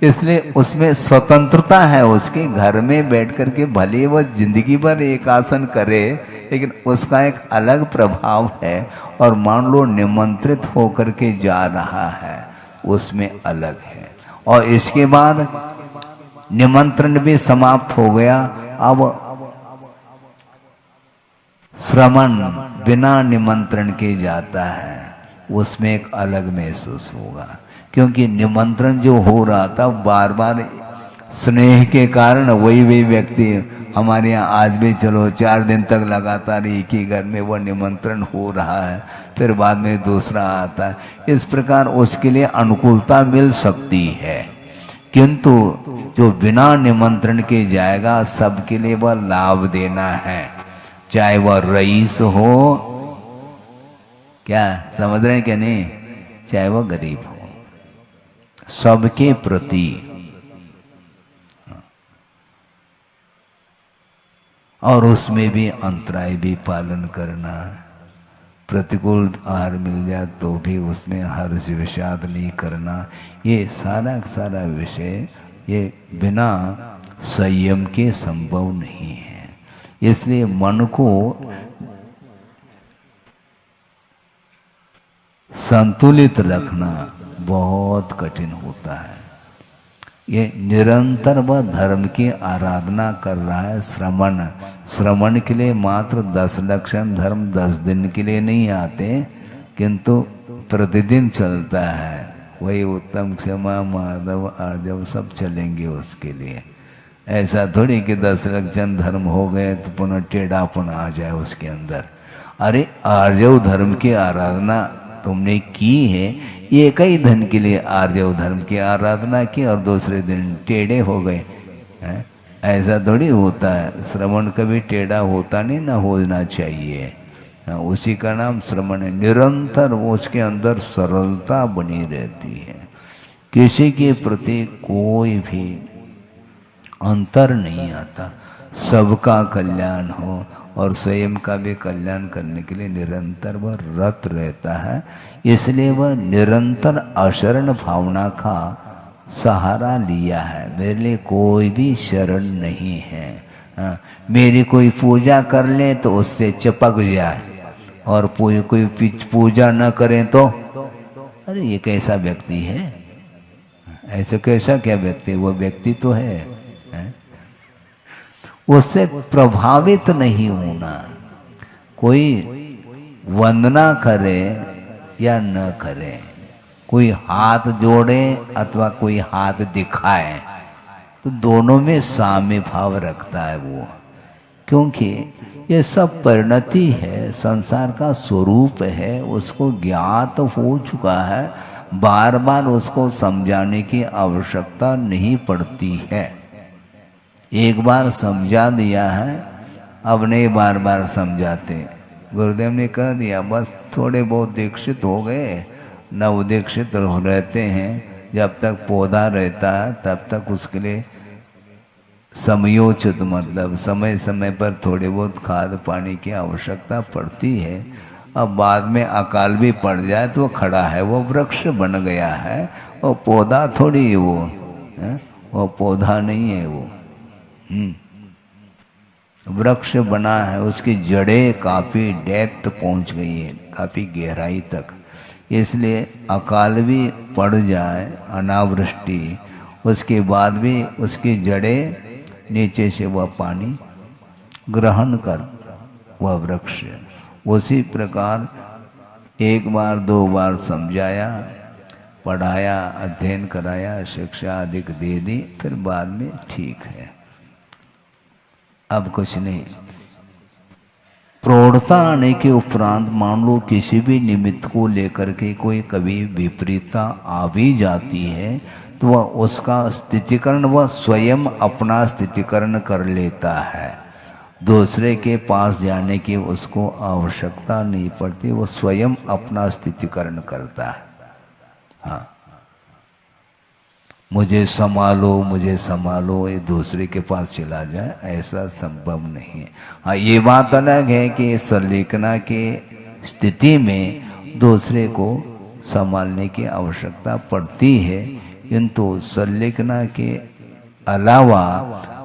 Speaker 4: इसलिए उसमें स्वतंत्रता है उसके। घर में बैठ करके भले वह जिंदगी भर एक आसन करे, लेकिन उसका एक अलग प्रभाव है। और मान लो निमंत्रित होकर के जा रहा है, उसमें अलग है। और इसके बाद निमंत्रण भी समाप्त हो गया, अब श्रमण बिना निमंत्रण के जाता है, उसमें एक अलग महसूस होगा। क्योंकि निमंत्रण जो हो रहा था बार बार स्नेह के कारण वही व्यक्ति हमारे यहाँ आज भी चलो 4 दिन तक लगातार एक ही घर में वो निमंत्रण हो रहा है, फिर बाद में दूसरा आता है। इस प्रकार उसके लिए अनुकूलता मिल सकती है, किंतु जो बिना निमंत्रण के जाएगा सबके लिए वह लाभ देना है। चाहे वह रईस हो, क्या समझ रहे हैं क्या नहीं, चाहे वह गरीब हो, सबके प्रति। और उसमें भी अंतराय भी पालन करना। प्रतिकूल आहार मिल जाए तो भी उसमें हर्ष विषाद नहीं करना। ये सारा विषय ये बिना संयम के संभव नहीं है। इसलिए मन को संतुलित रखना बहुत कठिन होता है। ये निरंतर वह धर्म की आराधना कर रहा है। श्रवण के लिए मात्र 10 लक्षण धर्म 10 दिन के लिए नहीं आते, किंतु प्रतिदिन चलता है। वही उत्तम, क्षमा, माधव, आर्जव सब चलेंगे उसके लिए। ऐसा थोड़ी कि 10 लक्षण धर्म हो गए तो पुनः टेढ़ापन आ जाए उसके अंदर। अरे आर्जव धर्म की आराधना तुमने की है, एक ही धन के लिए आर्जव धर्म की आराधना की और दूसरे दिन टेढ़े हो गए, ऐसा थोड़ी होता है। श्रवण कभी टेढ़ा होता नहीं, ना होना चाहिए। उसी का नाम श्रवण है। निरंतर उसके अंदर सरलता बनी रहती है, किसी के प्रति कोई भी अंतर नहीं आता। सबका कल्याण हो और स्वयं का भी कल्याण करने के लिए निरंतर वह रत रहता है। इसलिए वह निरंतर अशरण भावना का सहारा लिया है। मेरे लिए कोई भी शरण नहीं है। मेरी कोई पूजा कर ले तो उससे चिपक जाए, और कोई पूजा न करें तो अरे ये कैसा व्यक्ति है, ऐसे कैसा क्या व्यक्ति, वो व्यक्ति तो है? उससे प्रभावित नहीं होना। कोई वंदना करे या न करे, कोई हाथ जोड़े अथवा कोई हाथ दिखाए, तो दोनों में साम्य भाव रखता है वो, क्योंकि ये सब परिणति है, संसार का स्वरूप है, उसको ज्ञात हो चुका है, बार बार उसको समझाने की आवश्यकता नहीं पड़ती है। एक बार समझा दिया है, अब नहीं बार बार समझाते। गुरुदेव ने कह दिया, बस थोड़े बहुत दीक्षित हो गए, नव दीक्षित रहते हैं, जब तक पौधा रहता है तब तक उसके लिए समयोचित, मतलब समय समय पर थोड़े बहुत खाद पानी की आवश्यकता पड़ती है। अब बाद में अकाल भी पड़ जाए तो वो खड़ा है, वो वृक्ष बन गया है, वो पौधा थोड़ी है वो पौधा नहीं है, वो वृक्ष बना है, उसकी जड़ें काफ़ी डेप्थ पहुंच गई है, काफ़ी गहराई तक। इसलिए अकाल भी पड़ जाए, अनावृष्टि, उसके बाद भी उसकी जड़ें नीचे से वह पानी ग्रहण कर वह वृक्ष। उसी प्रकार एक बार दो बार समझाया, पढ़ाया, अध्ययन कराया, शिक्षा अधिक दे दी, फिर बाद में ठीक है, अब कुछ नहीं। प्रौढ़ता आने के उपरांत मान लो किसी भी निमित्त को लेकर के कोई कभी विपरीतता आ भी जाती है, तो वह उसका स्थितिकरण वह स्वयं अपना स्थितिकरण कर लेता है, दूसरे के पास जाने की उसको आवश्यकता नहीं पड़ती, वो स्वयं अपना स्थितिकरण करता है। हाँ, मुझे संभालो, ये दूसरे के पास चला जाए, ऐसा संभव नहीं है। हाँ, ये बात अलग है कि संलेखना के स्थिति में दूसरे को संभालने की आवश्यकता पड़ती है, किंतु संलेखना के अलावा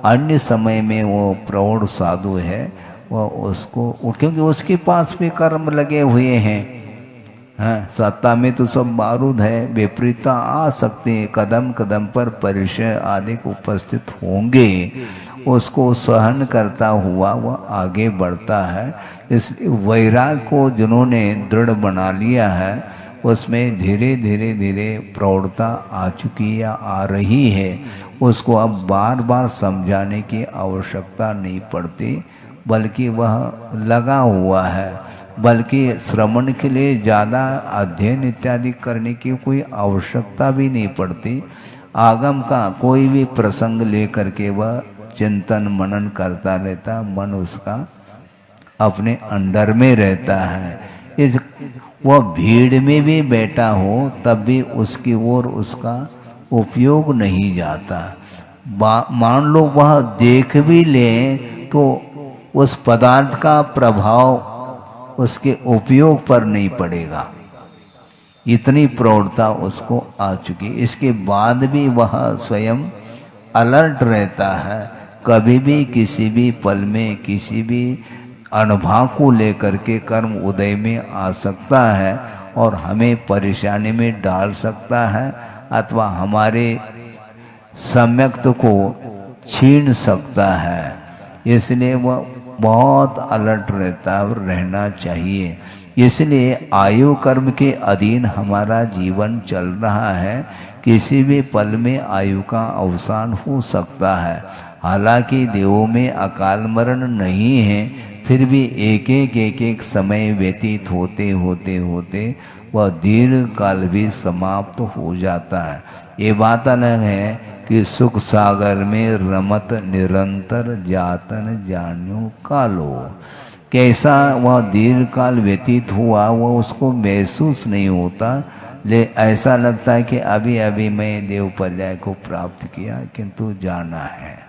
Speaker 4: अन्य समय में वो प्रौढ़ साधु है, क्योंकि उसके पास भी कर्म लगे हुए हैं। हाँ, सत्ता में तो सब बारूद है, विपरीतता आ सकते हैं, कदम कदम पर परिचय आदि उपस्थित होंगे, उसको सहन करता हुआ वह आगे बढ़ता है। इसलिए वैराग को जिन्होंने दृढ़ बना लिया है, उसमें धीरे धीरे धीरे प्रौढ़ता आ चुकी या आ रही है, उसको अब बार बार समझाने की आवश्यकता नहीं पड़ती, बल्कि वह लगा हुआ है, बल्कि श्रवण के लिए ज़्यादा अध्ययन इत्यादि करने की कोई आवश्यकता भी नहीं पड़ती। आगम का कोई भी प्रसंग लेकर के वह चिंतन मनन करता रहता, मन उसका अपने अंदर में रहता है। वह भीड़ में भी बैठा हो तब भी उसकी ओर उसका उपयोग नहीं जाता। मान लो वह देख भी ले तो उस पदार्थ का प्रभाव उसके उपयोग पर नहीं पड़ेगा, इतनी प्रौढ़ता उसको आ चुकी। इसके बाद भी वह स्वयं अलर्ट रहता है, कभी भी किसी भी पल में किसी भी अनुभव को लेकर के कर्म उदय में आ सकता है और हमें परेशानी में डाल सकता है, अथवा हमारे सम्यक्त को छीन सकता है। इसलिए वह बहुत अलर्ट रहना चाहिए। इसलिए आयु कर्म के अधीन हमारा जीवन चल रहा है, किसी भी पल में आयु का अवसान हो सकता है। हालांकि देवों में अकाल मरण नहीं है, फिर भी एक एक समय व्यतीत होते होते वह दीर्घ काल भी समाप्त हो जाता है। ये बात अलग है कि सुख सागर में रमत निरंतर जातन जान्यो कालो, कैसा वह दीर्घ काल व्यतीत हुआ वह उसको महसूस नहीं होता, ले ऐसा लगता है कि अभी अभी मैं देव पर्याय को प्राप्त किया, किंतु जाना है।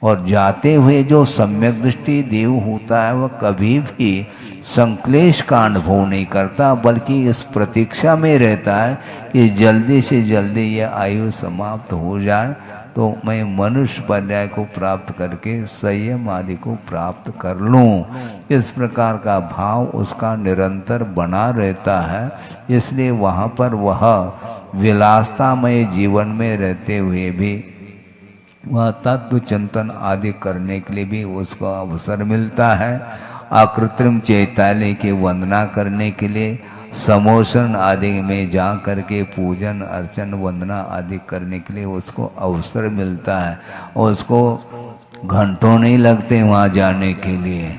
Speaker 4: और जाते हुए जो सम्यक दृष्टि देव होता है वह कभी भी संक्लेश का अनुभव नहीं करता, बल्कि इस प्रतीक्षा में रहता है कि जल्दी से जल्दी यह आयु समाप्त हो जाए तो मैं मनुष्य पर्याय को प्राप्त करके संयम आदि को प्राप्त कर लूं। इस प्रकार का भाव उसका निरंतर बना रहता है। इसलिए वहाँ पर वह विलासतामय जीवन में रहते हुए भी वह तत्व चिंतन आदि करने के लिए भी उसको अवसर मिलता है। अकृत्रिम चैतालय की वंदना करने के लिए, समोषण आदि में जा करके पूजन अर्चन वंदना आदि करने के लिए उसको अवसर मिलता है। और उसको घंटों नहीं लगते वहाँ जाने के लिए,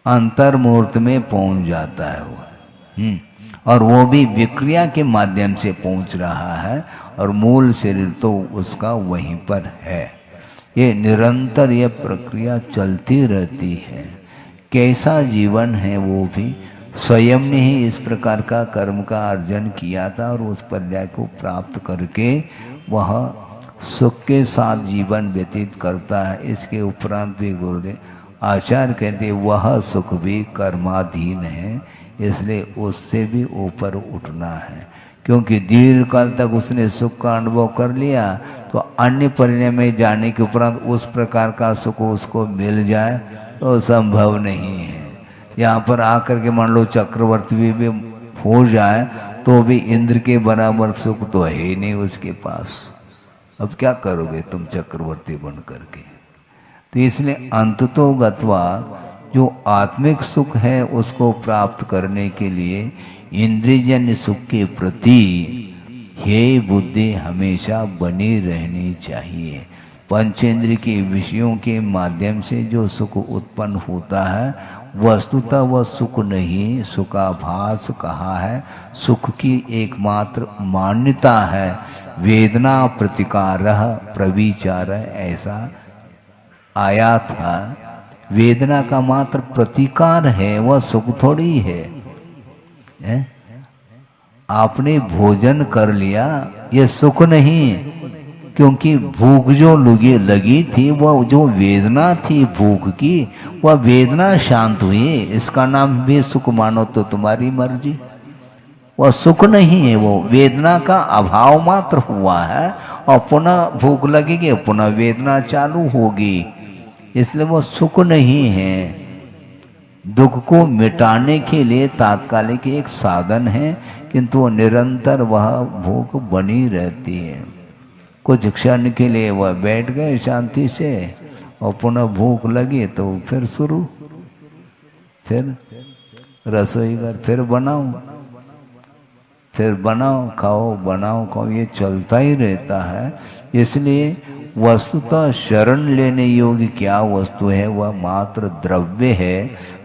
Speaker 4: अंतर्मूर्त में पहुँच जाता है वो। और वो भी विक्रिया के माध्यम से पहुँच रहा है और मूल शरीर तो उसका वहीं पर है। ये निरंतर ये प्रक्रिया चलती रहती है। कैसा जीवन है वो भी स्वयं ने ही इस प्रकार का कर्म का अर्जन किया था और उस पर्याय को प्राप्त करके वह सुख के साथ जीवन व्यतीत करता है। इसके उपरांत भी गुरुदेव आचार्य कहते वह सुख भी कर्माधीन है, इसलिए उससे भी ऊपर उठना है। क्योंकि दीर्घ काल तक उसने सुख का अनुभव कर लिया तो अन्य पर्याय में जाने के उपरांत उस प्रकार का सुख उसको मिल जाए तो संभव नहीं है। यहाँ पर आकर के मान लो चक्रवर्ती भी हो जाए तो भी इंद्र के बराबर सुख तो है ही नहीं उसके पास। अब क्या करोगे तुम चक्रवर्ती बन करके? तो इसलिए अंततो गत्वा जो आत्मिक सुख है उसको प्राप्त करने के लिए इंद्रियजन्य सुख के प्रति हे बुद्धि हमेशा बनी रहनी चाहिए। पंचेंद्रिय के विषयों के माध्यम से जो सुख उत्पन्न होता है वस्तुतः वह सुख नहीं, सुखाभास कहा है। सुख की एकमात्र मान्यता है वेदना प्रतिकार प्रविचार, ऐसा आया था। वेदना का मात्र प्रतिकार है, वह सुख थोड़ी है। आपने भोजन कर लिया ये सुख नहीं, क्योंकि भूख जो लगी थी वह जो वेदना थी भूख की, वह वेदना शांत हुई। इसका नाम भी सुख मानो तो तुम्हारी मर्जी। वह सुख नहीं है, वो वेदना का अभाव मात्र हुआ है और पुनः भूख लगेगी पुनः वेदना चालू होगी। इसलिए वो सुख नहीं है, दुख को मिटाने के लिए तात्कालिक एक साधन है, किंतु वो निरंतर वह भूख बनी रहती है। कुछ क्षण के लिए वह बैठ गए शांति से और पुनः भूख लगी तो फिर शुरू, फिर रसोई घर, फिर बनाओ खाओ, बनाओ खाओ, ये चलता ही रहता है। इसलिए वस्तुतः शरण लेने योग्य क्या वस्तु है? वह मात्र द्रव्य है,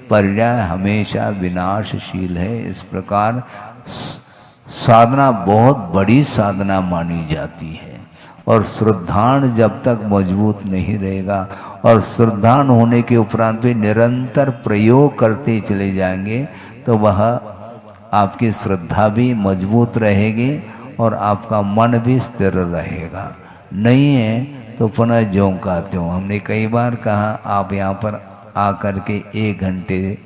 Speaker 4: पर्याय हमेशा विनाशशील है। इस प्रकार साधना बहुत बड़ी साधना मानी जाती है और श्रद्धान जब तक मजबूत नहीं रहेगा और श्रद्धान होने के उपरांत भी निरंतर प्रयोग करते चले जाएंगे तो वह आपकी श्रद्धा भी मजबूत रहेगी और आपका मन भी स्थिर रहेगा। नहीं है तो पुनः झोंकाते हो। हमने कई बार कहा आप यहाँ पर आकर के 1 घंटे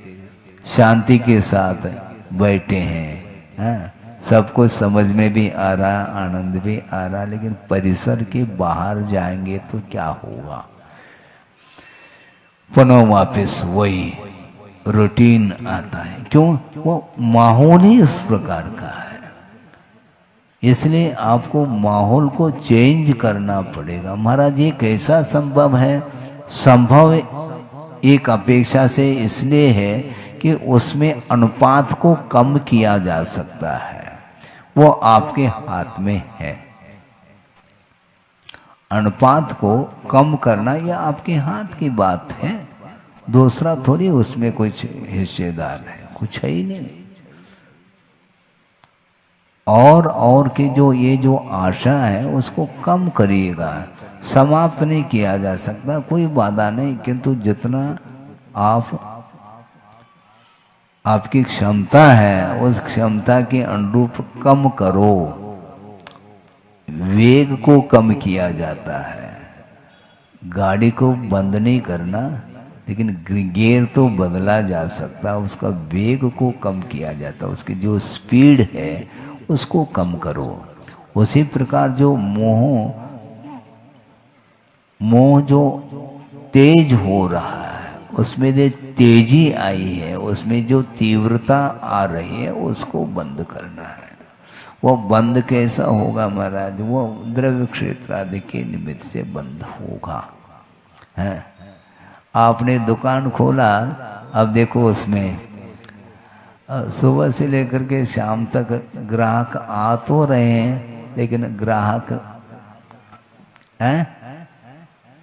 Speaker 4: शांति के साथ बैठे हैं, सब कुछ समझ में भी आ रहा, आनंद भी आ रहा, लेकिन परिसर के बाहर जाएंगे तो क्या होगा? पुनः वापस वही रूटीन आता है। क्यों? वो माहौल ही इस प्रकार का है। इसलिए आपको माहौल को चेंज करना पड़ेगा। महाराज ये कैसा संभव है? संभव एक अपेक्षा से इसलिए है कि उसमें अनुपात को कम किया जा सकता है, वो आपके हाथ में है। अनुपात को कम करना यह आपके हाथ की बात है, दूसरा थोड़ी उसमें कुछ हिस्सेदार है, कुछ है ही नहीं। और की जो ये जो आशा है उसको कम करिएगा, समाप्त नहीं किया जा सकता, कोई बाधा नहीं, किंतु जितना आपकी क्षमता है उस क्षमता के अनुरूप कम करो। वेग को कम किया जाता है, गाड़ी को बंद नहीं करना, लेकिन गियर तो बदला जा सकता, उसका वेग को कम किया जाता, उसकी जो स्पीड है उसको कम करो। उसी प्रकार जो मोह मोह जो तेज हो रहा है, उसमें जो तेजी आई है, उसमें जो तीव्रता आ रही है, उसको बंद करना है। वो बंद कैसा होगा महाराज? वो द्रव्य क्षेत्र आदि के निमित्त से बंद होगा। है, आपने दुकान खोला, अब देखो उसमें सुबह से लेकर के शाम तक ग्राहक आ तो रहे हैं, लेकिन ग्राहक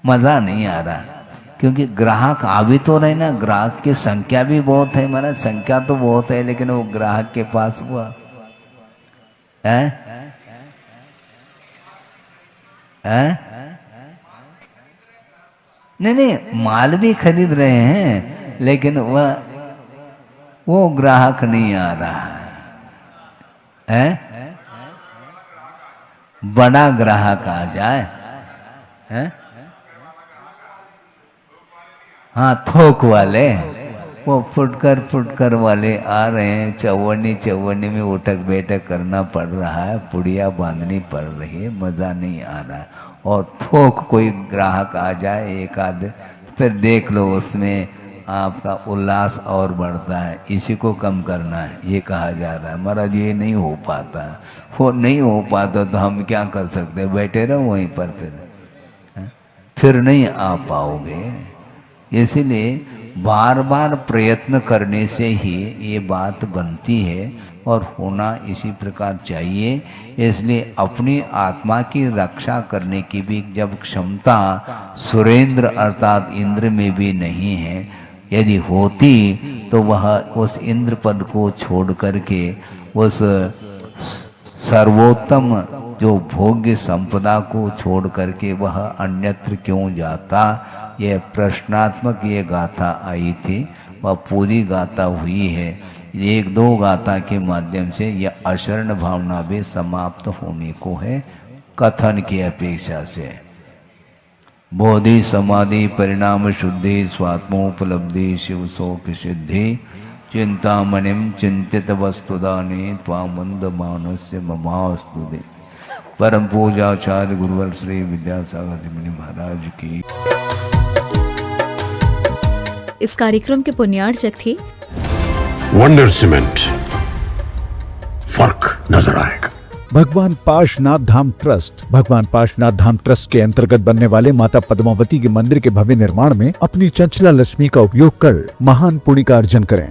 Speaker 4: मजा नहीं आ रहा, क्योंकि ग्राहक आ भी तो रहे ना, ग्राहक की संख्या भी बहुत है महाराज, संख्या तो बहुत है, लेकिन वो ग्राहक के पास हुआ नहीं, माल भी खरीद रहे हैं, लेकिन वो ग्राहक नहीं आ रहा है। बड़ा ग्राहक आ जाए, हाँ, थोक वाले, वो फुटकर वाले आ रहे हैं। चौवन्नी में उठक बैठक करना पड़ रहा है, पुड़िया बांधनी पड़ रही है, मजा नहीं आ रहा है। और थोक कोई ग्राहक आ जाए एक आध, फिर देख लो उसमें आपका उल्लास और बढ़ता है। इसी को कम करना है, ये कहा जा रहा है। महाराज ये नहीं हो पाता, वो नहीं हो पाता तो हम क्या कर सकते? बैठे रहो वहीं पर, फिर नहीं आ पाओगे। इसलिए बार बार प्रयत्न करने से ही ये बात बनती है और होना इसी प्रकार चाहिए। इसलिए अपनी आत्मा की रक्षा करने की भी जब क्षमता सुरेंद्र अर्थात इंद्र में भी नहीं है, यदि होती तो वह उस इंद्र पद को छोड़ करके उस सर्वोत्तम जो भोग्य संपदा को छोड़ करके वह अन्यत्र क्यों जाता? यह प्रश्नात्मक ये गाथा आई थी, वह पूरी गाथा हुई है। एक दो गाथा के माध्यम से यह अशरण भावना भी समाप्त होने को है कथन की अपेक्षा से। बोधि समाधि परिणाम शुद्धि स्वात्मोपलब्धि शिव शोक सिद्धि चिंतामणिम चिंतित वस्तुदाने त्वामंद मानस्य ममास्तुते। परम पूजाचार्य गुरुवर श्री विद्यासागर जी मुनि महाराज की।
Speaker 1: इस कार्यक्रम के पुण्यार्चक थे
Speaker 2: वंडर सीमेंट, फर्क नजर आएगा।
Speaker 3: भगवान पाशनाथ धाम ट्रस्ट। भगवान पाशनाथ धाम ट्रस्ट के अंतर्गत बनने वाले माता पद्मावती के मंदिर के भव्य निर्माण में अपनी चंचला लक्ष्मी का उपयोग कर महान पुण्य का अर्जन करें।